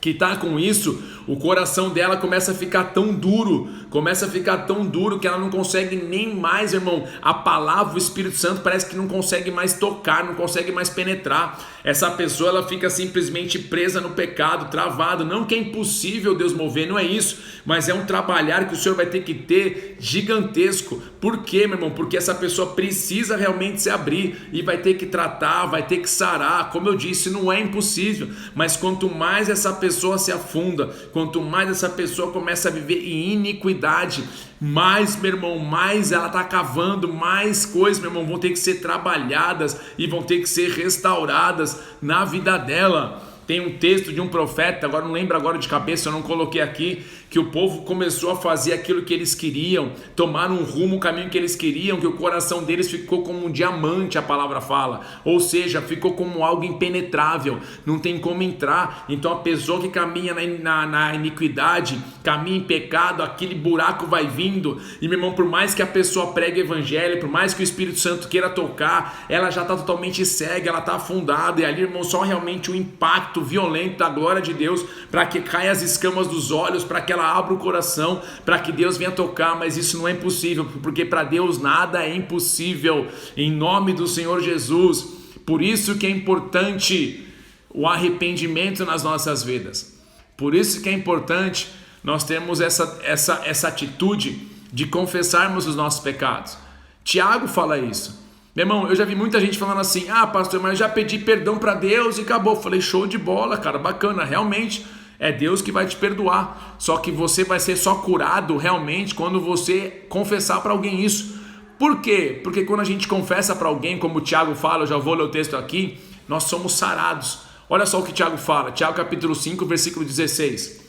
que está com isso, o coração dela começa a ficar tão duro, que ela não consegue nem mais, irmão, a palavra, o Espírito Santo parece que não consegue mais tocar, não consegue mais penetrar. Essa pessoa, ela fica simplesmente presa no pecado, travado. Não que é impossível Deus mover, não é isso, mas é um trabalhar que o Senhor vai ter que ter gigantesco. Por quê, meu irmão? Porque essa pessoa precisa realmente se abrir e vai ter que tratar, vai ter que sarar. Como eu disse, não é impossível, mas quanto mais essa pessoa se afunda, quanto mais essa pessoa começa a viver em iniquidade, mais, meu irmão, mais ela está cavando, mais coisas, meu irmão, vão ter que ser trabalhadas e vão ter que ser restauradas na vida dela. Tem um texto de um profeta, agora não lembro agora de cabeça, eu não coloquei aqui, que o povo começou a fazer aquilo que eles queriam, tomar um rumo, o caminho que eles queriam, que o coração deles ficou como um diamante, a palavra fala, ou seja, ficou como algo impenetrável, não tem como entrar. Então a pessoa que caminha na iniquidade, caminha em pecado, aquele buraco vai vindo, e meu irmão, por mais que a pessoa pregue o evangelho, por mais que o Espírito Santo queira tocar, ela já está totalmente cega, ela está afundada, e ali, irmão, só realmente o impacto violento da glória de Deus, para que caia as escamas dos olhos, para que ela abra o coração, para que Deus venha tocar. Mas isso não é impossível, porque para Deus nada é impossível, em nome do Senhor Jesus. Por isso que é importante o arrependimento nas nossas vidas, por isso que é importante nós termos essa atitude de confessarmos os nossos pecados. Tiago fala isso. Meu irmão, eu já vi muita gente falando assim: ah, pastor, mas eu já pedi perdão para Deus e acabou. Eu falei: show de bola, cara, bacana. Realmente é Deus que vai te perdoar, só que você vai ser só curado realmente quando você confessar para alguém isso. Por quê? Porque quando a gente confessa para alguém, como o Tiago fala, eu já vou ler o texto aqui, nós somos sarados. Olha só o que Tiago fala, Tiago capítulo 5, versículo 16: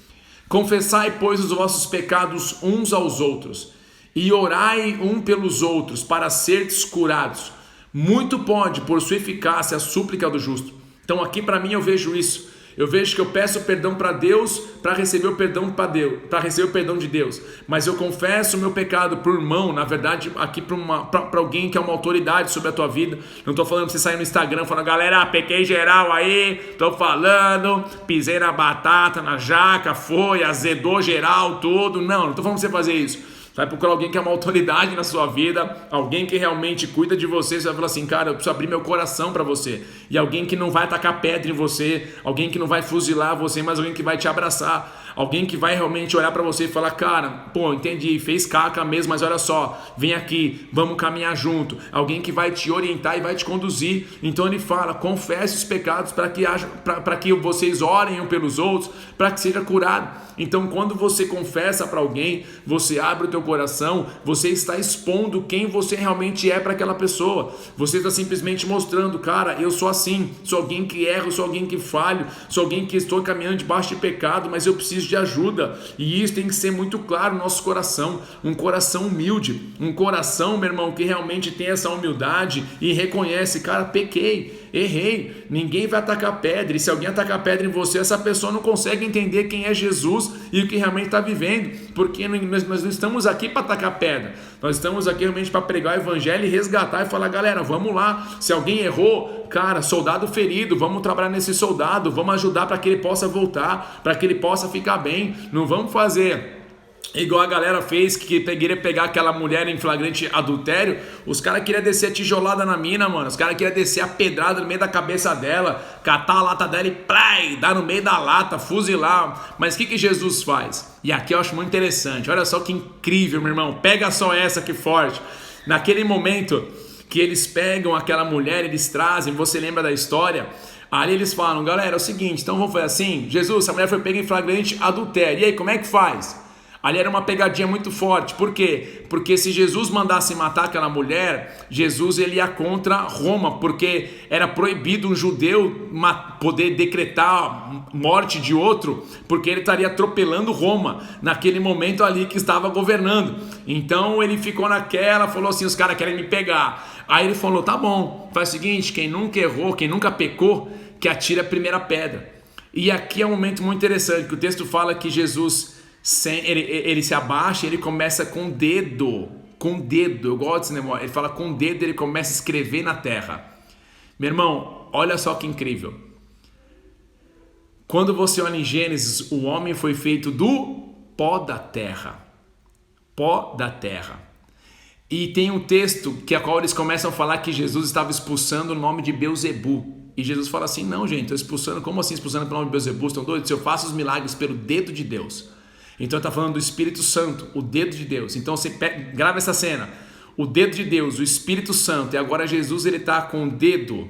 confessai, pois, os vossos pecados uns aos outros, e orai um pelos outros, para serdes curados. Muito pode, por sua eficácia, a súplica do justo. Então aqui para mim eu vejo isso. Eu vejo que eu peço perdão para Deus, para receber o perdão para receber o perdão de Deus. Mas eu confesso o meu pecado para o irmão, na verdade, aqui para alguém que é uma autoridade sobre a tua vida. Não estou falando para você sair no Instagram falando: galera, pequei geral aí, estou falando, pisei na batata, na jaca, foi, azedou geral, tudo. Não estou falando para você fazer isso. Vai procurar alguém que é uma autoridade na sua vida, alguém que realmente cuida de você. Você vai falar assim: cara, eu preciso abrir meu coração para você. E alguém que não vai atacar pedra em você, alguém que não vai fuzilar você, mas alguém que vai te abraçar, alguém que vai realmente olhar para você e falar: cara, pô, entendi, fez caca mesmo, mas olha só, vem aqui, vamos caminhar junto. Alguém que vai te orientar e vai te conduzir. Então ele fala: confesse os pecados para que vocês orem um pelos outros, para que seja curado. Então quando você confessa para alguém, você abre o teu coração, você está expondo quem você realmente é para aquela pessoa. Você está simplesmente mostrando: cara, eu sou assim, sou alguém que erra, sou alguém que falho, sou alguém que estou caminhando debaixo de pecado, mas eu preciso de ajuda. E isso tem que ser muito claro no nosso coração, um coração humilde, um coração, meu irmão, que realmente tem essa humildade e reconhece: cara, pequei, errei. Ninguém vai atacar pedra, e se alguém atacar pedra em você, essa pessoa não consegue entender quem é Jesus e o que realmente está vivendo, porque nós não estamos aqui para atacar pedra, nós estamos aqui realmente para pregar o evangelho e resgatar e falar: galera, vamos lá, se alguém errou, cara, soldado ferido, vamos trabalhar nesse soldado, vamos ajudar para que ele possa voltar, para que ele possa ficar bem. Não vamos fazer igual a galera fez, que queria pegar aquela mulher em flagrante adultério. Os caras queriam descer a tijolada na mina, mano. Os caras queriam descer a pedrada no meio da cabeça dela, catar a lata dela e play, dar no meio da lata, fuzilar. Mas o que Jesus faz? E aqui eu acho muito interessante. Olha só que incrível, meu irmão. Pega só essa que forte. Naquele momento que eles pegam aquela mulher, eles trazem, você lembra da história? Ali eles falam: galera, é o seguinte, então vamos fazer assim: Jesus, essa mulher foi pega em flagrante adultério, e aí, como é que faz? Ali era uma pegadinha muito forte. Por quê? Porque se Jesus mandasse matar aquela mulher, Jesus ele ia contra Roma, porque era proibido um judeu poder decretar morte de outro, porque ele estaria atropelando Roma naquele momento ali que estava governando. Então ele ficou naquela, falou assim, os caras querem me pegar. Aí ele falou, tá bom, faz o seguinte, quem nunca errou, quem nunca pecou, que atire a primeira pedra. E aqui é um momento muito interessante, que o texto fala que Jesus... Ele se abaixa e ele começa com o dedo, eu gosto desse negócio, ele fala com o dedo, ele começa a escrever na terra. Meu irmão, olha só que incrível. Quando você olha em Gênesis, o homem foi feito do pó da terra. E tem um texto que a qual eles começam a falar que Jesus estava expulsando o nome de Beelzebu. E Jesus fala assim, não gente, estou expulsando, como assim expulsando pelo nome de Beelzebu? Estão doidos? Se eu faço os milagres pelo dedo de Deus. Então está falando do Espírito Santo, o dedo de Deus. Então você grava essa cena, o dedo de Deus, o Espírito Santo. E agora Jesus ele está com o dedo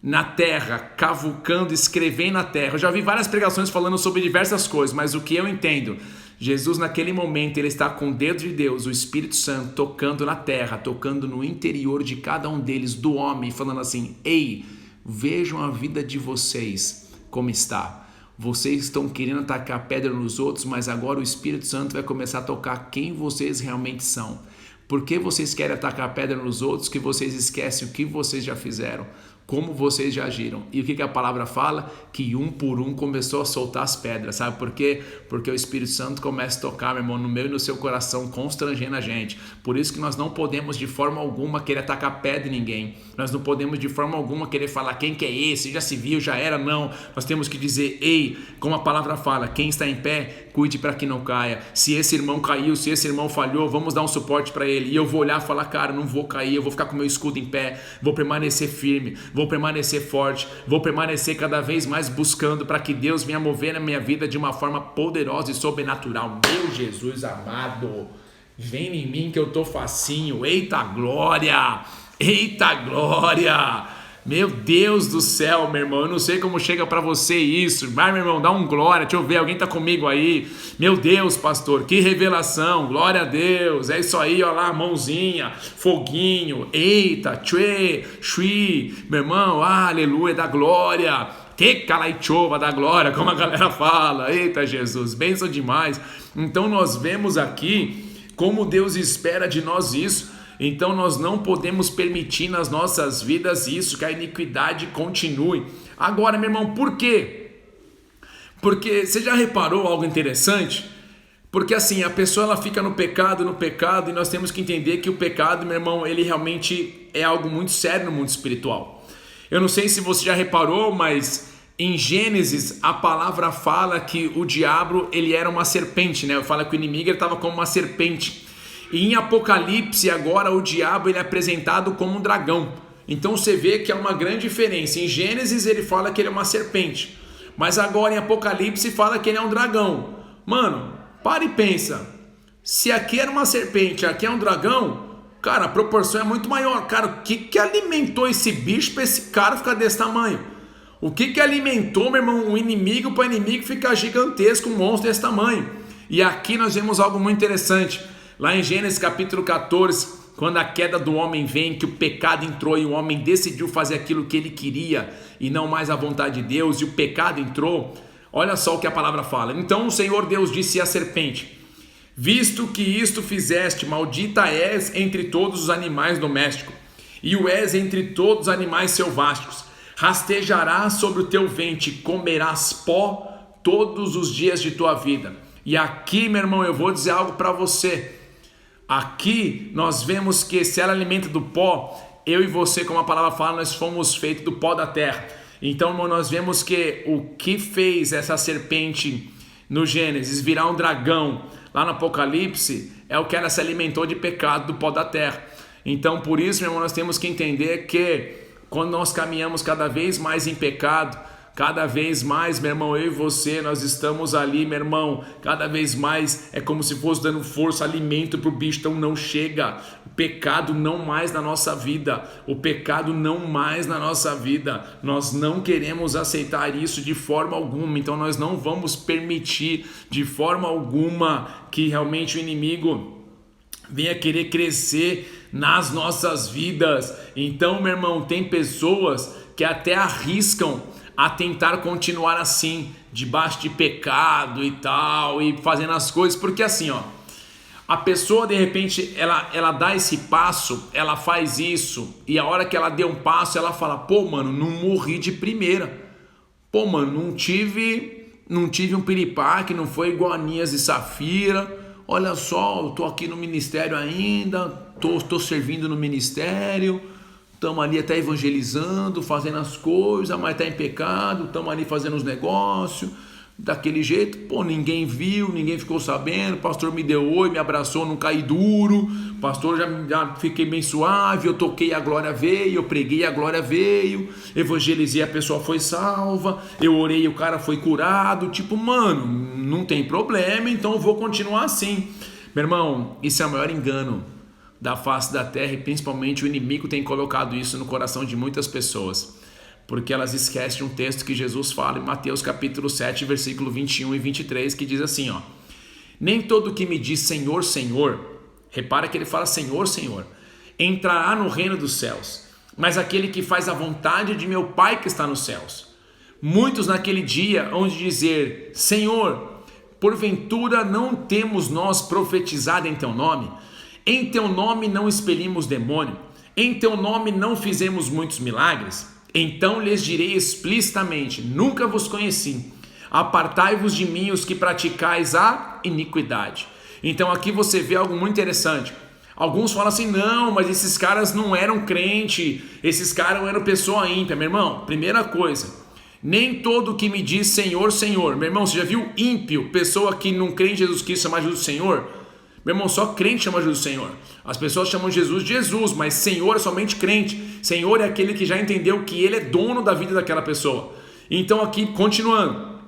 na terra, cavucando, escrevendo na terra. Eu já vi várias pregações falando sobre diversas coisas, mas o que eu entendo, Jesus naquele momento ele está com o dedo de Deus, o Espírito Santo, tocando na terra, tocando no interior de cada um deles, do homem, falando assim, ei, vejam a vida de vocês como está. Vocês estão querendo atacar pedra nos outros, mas agora o Espírito Santo vai começar a tocar quem vocês realmente são. Por que vocês querem atacar pedra nos outros que vocês esquecem o que vocês já fizeram? Como vocês já agiram? E o que a palavra fala? Que um por um começou a soltar as pedras, sabe por quê? Porque o Espírito Santo começa a tocar, meu irmão, no meu e no seu coração, constrangendo a gente. Por isso que nós não podemos de forma alguma querer atacar pedra em ninguém. Nós não podemos de forma alguma querer falar quem que é esse, já se viu, já era, não. Nós temos que dizer, ei, como a palavra fala, quem está em pé, cuide para que não caia. Se esse irmão caiu, se esse irmão falhou, vamos dar um suporte para ele. E eu vou olhar e falar, cara, não vou cair, eu vou ficar com o meu escudo em pé, vou permanecer firme, vou permanecer forte, vou permanecer cada vez mais buscando para que Deus venha mover na minha vida de uma forma poderosa e sobrenatural. Meu Jesus amado, vem em mim que eu tô facinho. Eita glória, eita glória. Meu Deus do céu, meu irmão, eu não sei como chega para você isso. Vai, meu irmão, dá um glória, deixa eu ver, alguém tá comigo aí. Meu Deus, pastor, que revelação, glória a Deus. É isso aí, ó lá, mãozinha, foguinho, eita, tchê, xui, meu irmão, aleluia, da glória. Que calaichova da glória, como a galera fala. Eita, Jesus, bênção demais. Então nós vemos aqui como Deus espera de nós isso. Então nós não podemos permitir nas nossas vidas isso, que a iniquidade continue. Agora, meu irmão, por quê? Porque você já reparou algo interessante? Porque assim, a pessoa ela fica no pecado, e nós temos que entender que o pecado, meu irmão, ele realmente é algo muito sério no mundo espiritual. Eu não sei se você já reparou, mas em Gênesis a palavra fala que o diabo ele era uma serpente, né? Fala que o inimigo estava como uma serpente. E em Apocalipse agora o diabo ele é apresentado como um dragão. Então você vê que há uma grande diferença. Em Gênesis ele fala que ele é uma serpente, mas agora em Apocalipse fala que ele é um dragão. Mano, para e pensa. Se aqui era uma serpente, aqui é um dragão, cara, a proporção é muito maior. Cara, o que alimentou esse bicho para esse cara ficar desse tamanho? O que alimentou, meu irmão, um inimigo para o inimigo ficar gigantesco, um monstro desse tamanho? E aqui nós vemos algo muito interessante. Lá em Gênesis capítulo 14, quando a queda do homem vem, que o pecado entrou e o homem decidiu fazer aquilo que ele queria e não mais a vontade de Deus, e o pecado entrou, olha só o que a palavra fala. Então o Senhor Deus disse à serpente: visto que isto fizeste, maldita és entre todos os animais domésticos, e o és entre todos os animais selváticos. Rastejarás sobre o teu ventre, comerás pó todos os dias de tua vida. E aqui, meu irmão, eu vou dizer algo para você. Aqui nós vemos que se ela alimenta do pó, eu e você, como a palavra fala, nós fomos feitos do pó da terra. Então, irmão, nós vemos que o que fez essa serpente no Gênesis virar um dragão lá no Apocalipse é o que ela se alimentou de pecado do pó da terra. Então, por isso, meu irmão, nós temos que entender que quando nós caminhamos cada vez mais em pecado, Cada vez mais, meu irmão, eu e você, nós estamos ali, meu irmão, cada vez mais é como se fosse dando força, alimento para o bicho, então não chega. O pecado não mais na nossa vida, o pecado não mais na nossa vida. Nós não queremos aceitar isso de forma alguma, então nós não vamos permitir de forma alguma que realmente o inimigo venha querer crescer nas nossas vidas. Então, meu irmão, tem pessoas que até arriscam a tentar continuar assim, debaixo de pecado e tal, e fazendo as coisas, porque assim, ó, a pessoa de repente, ela dá esse passo, ela faz isso, e a hora que ela deu um passo, ela fala, pô mano, não morri de primeira, pô mano, não tive um piripaque, não foi igual a Anias e Safira, olha só, eu tô aqui no ministério ainda, tô servindo no ministério, estamos ali até evangelizando, fazendo as coisas, mas está em pecado, estamos ali fazendo os negócios, daquele jeito, pô, ninguém viu, ninguém ficou sabendo, o pastor me deu oi, me abraçou, não caí duro, pastor já fiquei bem suave, eu toquei, a glória veio, eu preguei, a glória veio, evangelizei, a pessoa foi salva, eu orei, o cara foi curado, tipo, mano, não tem problema, então eu vou continuar assim. Meu irmão, isso é o maior engano da face da terra, e principalmente o inimigo tem colocado isso no coração de muitas pessoas, porque elas esquecem um texto que Jesus fala em Mateus capítulo 7, versículo 21 e 23, que diz assim, ó: nem todo que me diz Senhor, Senhor, repara que ele fala Senhor, Senhor, entrará no reino dos céus, mas aquele que faz a vontade de meu Pai que está nos céus. Muitos naquele dia hão de dizer, Senhor, porventura não temos nós profetizado em teu nome? Em teu nome não expelimos demônio? Em teu nome não fizemos muitos milagres? Então lhes direi explicitamente, nunca vos conheci. Apartai-vos de mim os que praticais a iniquidade. Então aqui você vê algo muito interessante. Alguns falam assim, não, mas esses caras não eram crente, esses caras não eram pessoa ímpia. Meu irmão, primeira coisa, nem todo que me diz Senhor, Senhor. Meu irmão, você já viu ímpio, pessoa que não crê em Jesus Cristo chamar Jesus Senhor? Meu irmão, só crente chama Jesus Senhor. As pessoas chamam Jesus de Jesus, mas Senhor é somente crente. Senhor é aquele que já entendeu que Ele é dono da vida daquela pessoa. Então aqui, continuando,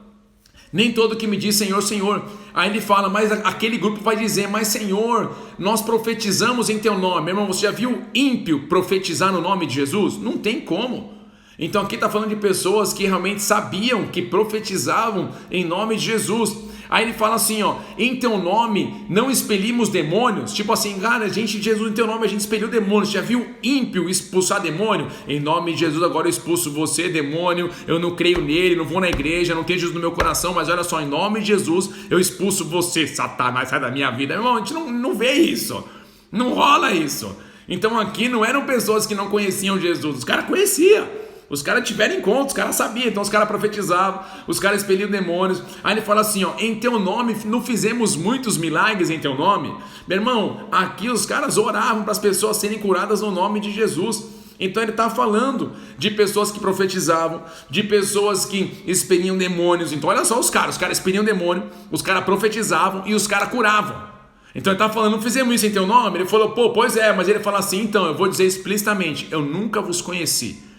nem todo que me diz Senhor, Senhor. Aí ele fala, mas aquele grupo vai dizer, mas Senhor, nós profetizamos em teu nome. Meu irmão, você já viu ímpio profetizar no nome de Jesus? Não tem como. Então aqui está falando de pessoas que realmente sabiam, que profetizavam em nome de Jesus. Aí ele fala assim, ó, em teu nome não expelimos demônios. Tipo assim, cara, Jesus, em teu nome a gente expeliu demônios. Já viu ímpio expulsar demônio? Em nome de Jesus agora eu expulso você, demônio. Eu não creio nele, não vou na igreja, não tenho Jesus no meu coração, mas olha só, em nome de Jesus eu expulso você, Satanás, sai da minha vida. Meu irmão, a gente não vê isso, não rola isso. Então aqui não eram pessoas que não conheciam Jesus, os caras conheciam. Os caras tiveram encontro, os caras sabiam, então os caras profetizavam, os caras expeliam demônios. Aí ele fala assim, ó, em teu nome não fizemos muitos milagres em teu nome? Meu irmão, aqui os caras oravam para as pessoas serem curadas no nome de Jesus. Então ele está falando de pessoas que profetizavam, de pessoas que expeliam demônios. Então olha só os caras expeliam demônio, os caras profetizavam e os caras curavam. Então ele está falando, não fizemos isso em teu nome? Ele falou, pô, pois é, mas ele fala assim, então eu vou dizer explicitamente, eu nunca vos conheci.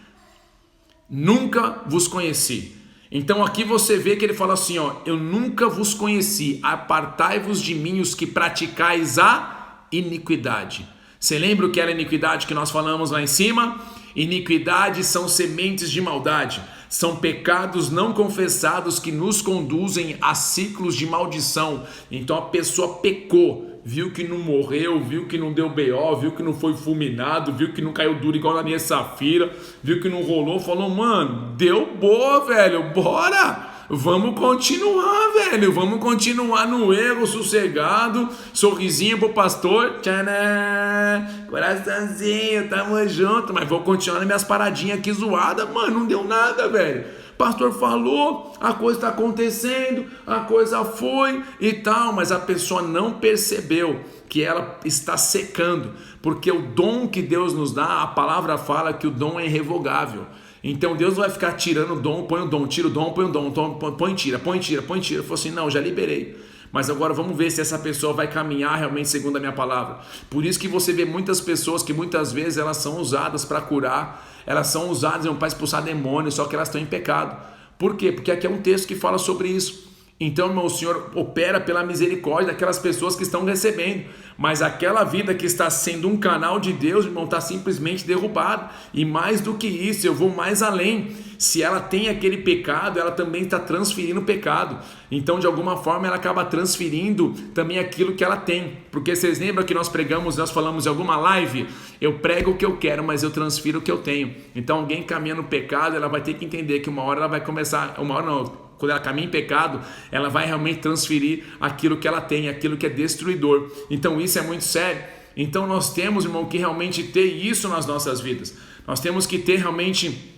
Nunca vos conheci. Então aqui você vê que ele fala assim, ó, eu nunca vos conheci, apartai-vos de mim os que praticais a iniquidade. Você lembra o que era a iniquidade que nós falamos lá em cima? Iniquidade são sementes de maldade, são pecados não confessados que nos conduzem a ciclos de maldição. Então a pessoa pecou, viu que não morreu, viu que não deu BO, viu que não foi fulminado, viu que não caiu duro igual na minha Safira, viu que não rolou, falou, mano, deu boa, velho, bora, vamos continuar, velho, vamos continuar no erro, sossegado, sorrisinho pro pastor, tcharam, coraçãozinho, tamo junto, mas vou continuar nas minhas paradinhas aqui zoadas, mano, não deu nada, velho. Pastor falou, a coisa está acontecendo, a coisa foi e tal, mas a pessoa não percebeu que ela está secando, porque o dom que Deus nos dá, a palavra fala que o dom é irrevogável. Então Deus vai ficar tirando o dom, põe o dom, tira o dom, põe o dom, põe, tira. Eu falo assim, não, já liberei. Mas agora vamos ver se essa pessoa vai caminhar realmente segundo a minha palavra. Por isso que você vê muitas pessoas que muitas vezes elas são usadas para curar, elas são usadas para expulsar demônios, só que elas estão em pecado. Por quê? Porque aqui é um texto que fala sobre isso. Então, irmão, o Senhor opera pela misericórdia daquelas pessoas que estão recebendo, mas aquela vida que está sendo um canal de Deus, irmão, está simplesmente derrubada. E mais do que isso, eu vou mais além. Se ela tem aquele pecado, ela também está transferindo o pecado. Então, de alguma forma, ela acaba transferindo também aquilo que ela tem. Porque vocês lembram que nós falamos em alguma live? Eu prego o que eu quero, mas eu transfiro o que eu tenho. Então, alguém caminha no pecado, ela vai ter que entender que uma hora ela vai começar, uma hora não, quando ela caminha em pecado, ela vai realmente transferir aquilo que ela tem, aquilo que é destruidor. Então isso é muito sério. Então nós temos, irmão, que realmente ter isso nas nossas vidas. Nós temos que ter realmente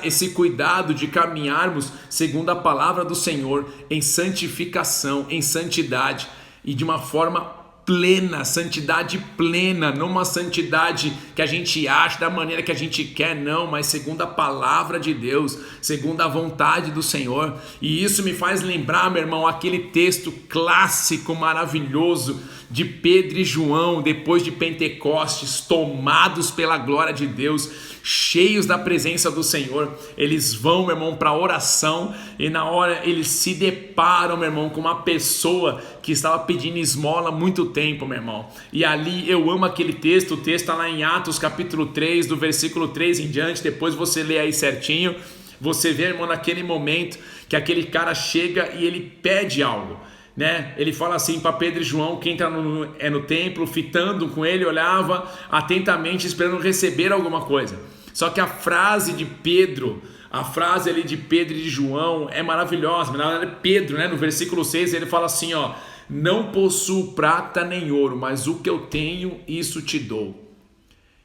esse cuidado de caminharmos segundo a palavra do Senhor, em santificação, em santidade e de uma forma plena, santidade plena, não uma santidade que a gente acha da maneira que a gente quer, não, mas segundo a palavra de Deus, segundo a vontade do Senhor. E isso me faz lembrar, meu irmão, aquele texto clássico, maravilhoso de Pedro e João, depois de Pentecostes, tomados pela glória de Deus, cheios da presença do Senhor. Eles vão, meu irmão, para a oração, e na hora eles se deparam, meu irmão, com uma pessoa que estava pedindo esmola há muito tempo, meu irmão. E ali eu amo aquele texto, o texto está lá em Atos capítulo 3, do versículo 3 em diante, depois você lê aí certinho. Você vê, irmão, naquele momento que aquele cara chega e ele pede algo, né? Ele fala assim para Pedro e João, que entra no templo, fitando com ele, olhava atentamente esperando receber alguma coisa. Só que a frase de Pedro, a frase ali de Pedro e de João é maravilhosa. Na verdade, Pedro, né, no versículo 6, ele fala assim, ó: não possuo prata nem ouro, mas o que eu tenho, isso te dou.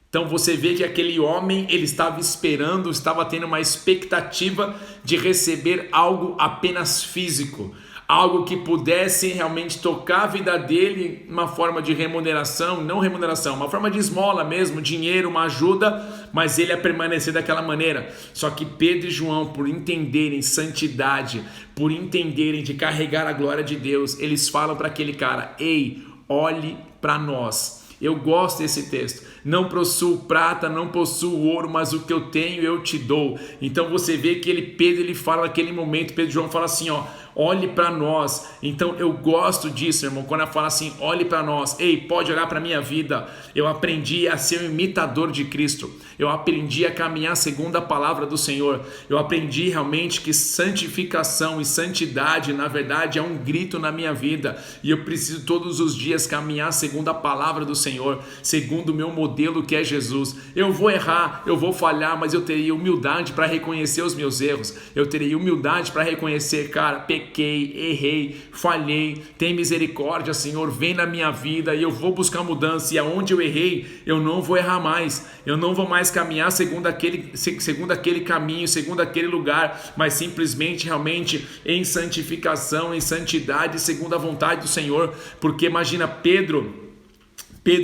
Então você vê que aquele homem, ele estava esperando, estava tendo uma expectativa de receber algo apenas físico, algo que pudesse realmente tocar a vida dele, uma forma de remuneração, não remuneração, uma forma de esmola mesmo, dinheiro, uma ajuda, mas ele ia permanecer daquela maneira. Só que Pedro e João, por entenderem santidade, por entenderem de carregar a glória de Deus, eles falam para aquele cara: ei, olhe para nós. Eu gosto desse texto. Não possuo prata, não possuo ouro, mas o que eu tenho eu te dou. Então você vê que Pedro ele fala naquele momento, Pedro e João fala assim, ó: olhe para nós. Então eu gosto disso, irmão, quando ela fala assim: olhe para nós. Ei, pode olhar para a minha vida. Eu aprendi a ser um imitador de Cristo. Eu aprendi a caminhar segundo a palavra do Senhor. Eu aprendi realmente que santificação e santidade, na verdade, é um grito na minha vida. E eu preciso todos os dias caminhar segundo a palavra do Senhor, segundo o meu modelo que é Jesus. Eu vou errar, eu vou falhar, mas eu terei humildade para reconhecer os meus erros. Eu terei humildade para reconhecer, cara, pequei, errei, falhei, tem misericórdia, Senhor, vem na minha vida e eu vou buscar mudança. E aonde eu errei, eu não vou errar mais. Eu não vou mais caminhar segundo aquele caminho, segundo aquele lugar, mas simplesmente realmente em santificação, em santidade, segundo a vontade do Senhor. Porque imagina Pedro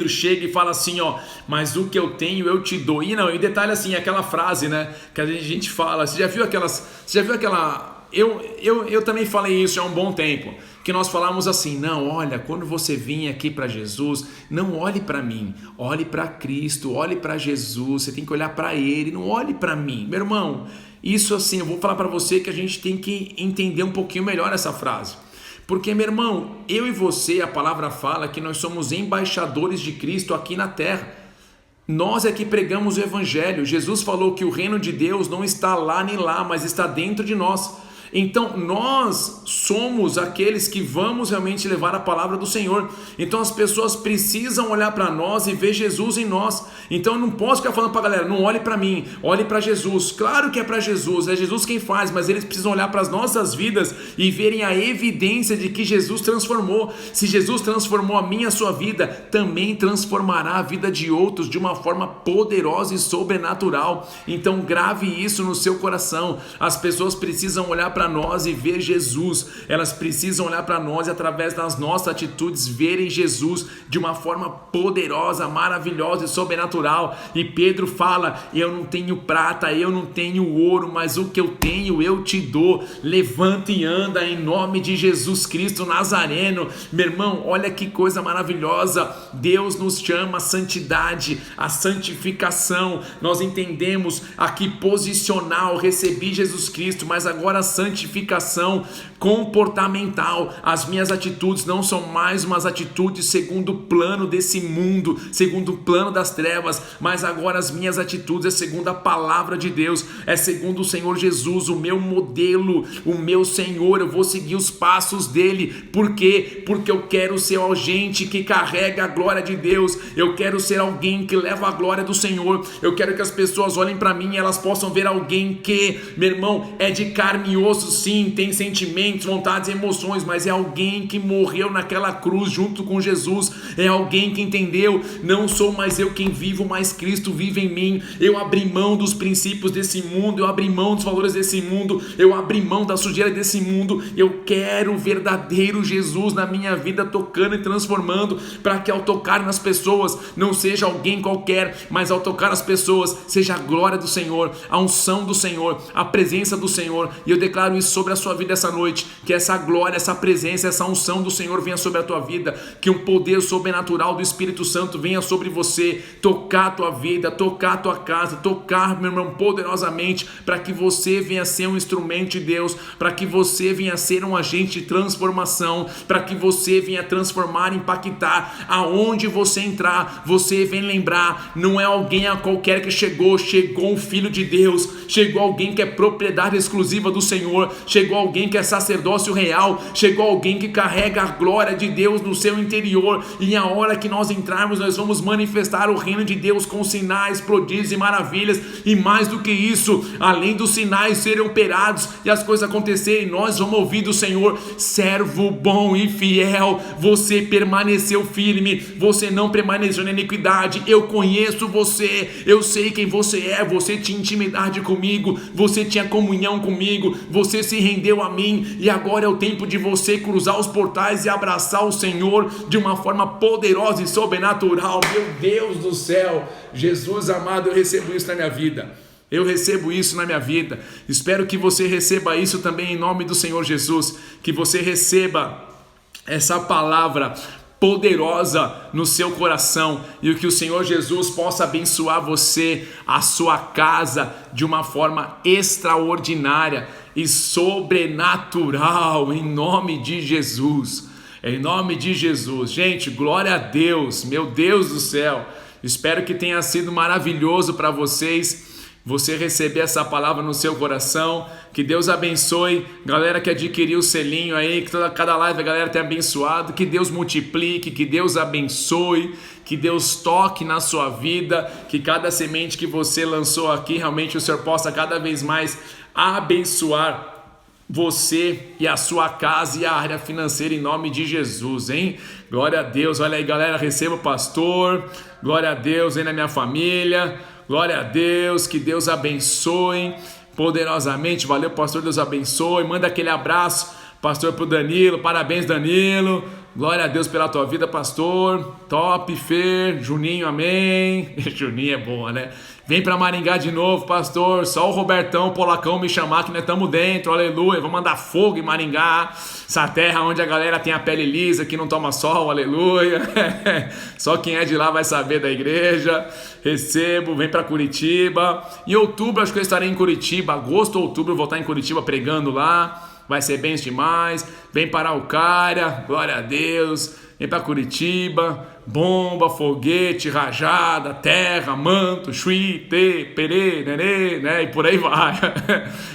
chega e fala assim, ó: mas o que eu tenho eu te dou. E não, e detalhe assim, aquela frase, né, que a gente fala, você já viu aquela, eu também falei isso há um bom tempo, que nós falamos assim: não, olha, quando você vir aqui para Jesus, não olhe para mim, olhe para Cristo, olhe para Jesus, você tem que olhar para Ele, não olhe para mim. Meu irmão, isso assim, eu vou falar para você que a gente tem que entender um pouquinho melhor essa frase. Porque, meu irmão, eu e você, a palavra fala que nós somos embaixadores de Cristo aqui na terra. Nós é que pregamos o Evangelho. Jesus falou que o reino de Deus não está lá nem lá, mas está dentro de nós. Então nós somos aqueles que vamos realmente levar a palavra do Senhor. Então as pessoas precisam olhar para nós e ver Jesus em nós. Então eu não posso ficar falando para a galera: não olhe para mim, olhe para Jesus. Claro que é para Jesus, é Jesus quem faz, mas eles precisam olhar para as nossas vidas e verem a evidência de que Jesus transformou. Se Jesus transformou a minha, a sua vida, também transformará a vida de outros de uma forma poderosa e sobrenatural. Então grave isso no seu coração. As pessoas precisam olhar para para nós e ver Jesus. Elas precisam olhar para nós e através das nossas atitudes verem Jesus de uma forma poderosa, maravilhosa e sobrenatural. E Pedro fala: eu não tenho prata, eu não tenho ouro, mas o que eu tenho eu te dou. Levanta e anda em nome de Jesus Cristo Nazareno. Meu irmão, olha que coisa maravilhosa. Deus nos chama a santidade, a santificação. Nós entendemos aqui posicional, recebi Jesus Cristo, mas agora a santificação comportamental. As minhas atitudes não são mais umas atitudes segundo o plano desse mundo, segundo o plano das trevas, mas agora as minhas atitudes é segundo a palavra de Deus, é segundo o Senhor Jesus, o meu modelo, o meu Senhor. Eu vou seguir os passos dele. Por quê? Porque eu quero ser gente que carrega a glória de Deus. Eu quero ser alguém que leva a glória do Senhor. Eu quero que as pessoas olhem para mim e elas possam ver alguém que, meu irmão, é de carne e osso, sim, tem sentimentos, vontades e emoções, mas é alguém que morreu naquela cruz junto com Jesus. É alguém que entendeu: não sou mais eu quem vivo, mas Cristo vive em mim. Eu abri mão dos princípios desse mundo, eu abri mão dos valores desse mundo, eu abri mão da sujeira desse mundo. Eu quero o verdadeiro Jesus na minha vida, tocando e transformando, para que ao tocar nas pessoas não seja alguém qualquer, mas ao tocar as pessoas seja a glória do Senhor, a unção do Senhor, a presença do Senhor. E eu declaro isso sobre a sua vida essa noite, que essa glória, essa presença, essa unção do Senhor venha sobre a tua vida, que um poder sobrenatural do Espírito Santo venha sobre você, tocar a tua vida, tocar a tua casa, tocar, meu irmão, poderosamente, para que você venha ser um instrumento de Deus, para que você venha ser um agente de transformação, para que você venha transformar, impactar. Aonde você entrar, você vem lembrar: não é alguém a qualquer que chegou um Filho de Deus, chegou alguém que é propriedade exclusiva do Senhor, chegou alguém que é sacerdócio real, chegou alguém que carrega a glória de Deus no seu interior. E a hora que nós entrarmos, nós vamos manifestar o reino de Deus com sinais, prodígios e maravilhas. E mais do que isso, além dos sinais serem operados e as coisas acontecerem, nós vamos ouvir do Senhor: servo bom e fiel, você permaneceu firme, você não permaneceu na iniquidade, eu conheço você, eu sei quem você é, você tinha intimidade comigo, você tinha comunhão comigo, você se rendeu a mim, e agora é o tempo de você cruzar os portais e abraçar o Senhor de uma forma poderosa e sobrenatural. Meu Deus do céu, Jesus amado, eu recebo isso na minha vida. Eu recebo isso na minha vida. Espero que você receba isso também em nome do Senhor Jesus. Que você receba essa palavra poderosa no seu coração, e que o Senhor Jesus possa abençoar você, a sua casa, de uma forma extraordinária e sobrenatural, em nome de Jesus. Em nome de Jesus. Gente, glória a Deus. Meu Deus do céu. Espero que tenha sido maravilhoso para vocês, você receber essa palavra no seu coração. Que Deus abençoe, galera que adquiriu o selinho aí, que cada live a galera tenha abençoado, que Deus multiplique, que Deus abençoe, que Deus toque na sua vida, que cada semente que você lançou aqui, realmente o Senhor possa cada vez mais abençoar você e a sua casa e a área financeira, em nome de Jesus, hein? Glória a Deus. Olha aí, galera, receba o pastor, glória a Deus aí na minha família, glória a Deus, que Deus abençoe poderosamente. Valeu, pastor, Deus abençoe. Manda aquele abraço, pastor, pro Danilo. Parabéns, Danilo. Glória a Deus pela tua vida, pastor. Top, Fer, Juninho, amém. Juninho é boa, né? Vem pra Maringá de novo, pastor. Só o Robertão, o Polacão me chamar que nós estamos dentro, aleluia. Vamos mandar fogo em Maringá, essa terra onde a galera tem a pele lisa, que não toma sol, aleluia. Só quem é de lá vai saber da igreja. Recebo, vem pra Curitiba. Em outubro acho que eu estarei em Curitiba. Agosto ou outubro eu vou estar em Curitiba pregando lá. Vai ser bem demais. Vem para Araucária, glória a Deus. Vem para Curitiba, bomba, foguete, rajada, terra, manto, chuí, te, perê, nenê, né? E por aí vai.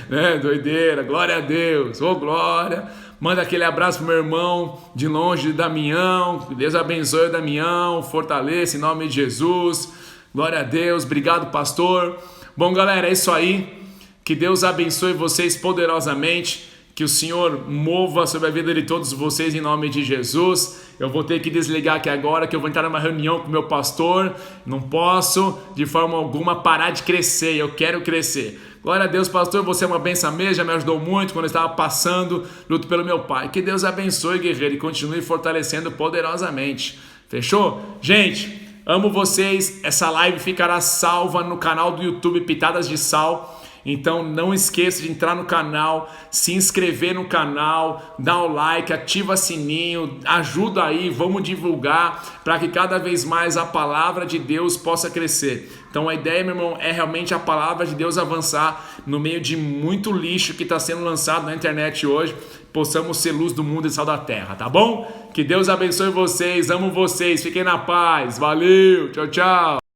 Né? Doideira, glória a Deus, ô glória. Manda aquele abraço pro meu irmão de longe, Damião. Que Deus abençoe o Damião, fortaleça em nome de Jesus. Glória a Deus, obrigado, pastor. Bom, galera, é isso aí. Que Deus abençoe vocês poderosamente. Que o Senhor mova sobre a vida de todos vocês em nome de Jesus. Eu vou ter que desligar aqui agora, que eu vou entrar numa reunião com o meu pastor. Não posso de forma alguma parar de crescer, eu quero crescer. Glória a Deus, pastor, você é uma benção mesmo, já me ajudou muito quando eu estava passando luto pelo meu pai. Que Deus abençoe, guerreiro, e continue fortalecendo poderosamente. Fechou? Gente, amo vocês. Essa live ficará salva no canal do YouTube Pitadas de Sal. Então não esqueça de entrar no canal, se inscrever no canal, dar o like, ativa o sininho, ajuda aí, vamos divulgar para que cada vez mais a palavra de Deus possa crescer. Então a ideia, meu irmão, é realmente a palavra de Deus avançar no meio de muito lixo que está sendo lançado na internet hoje. Possamos ser luz do mundo e sal da terra, tá bom? Que Deus abençoe vocês, amo vocês, fiquem na paz, valeu, tchau, tchau.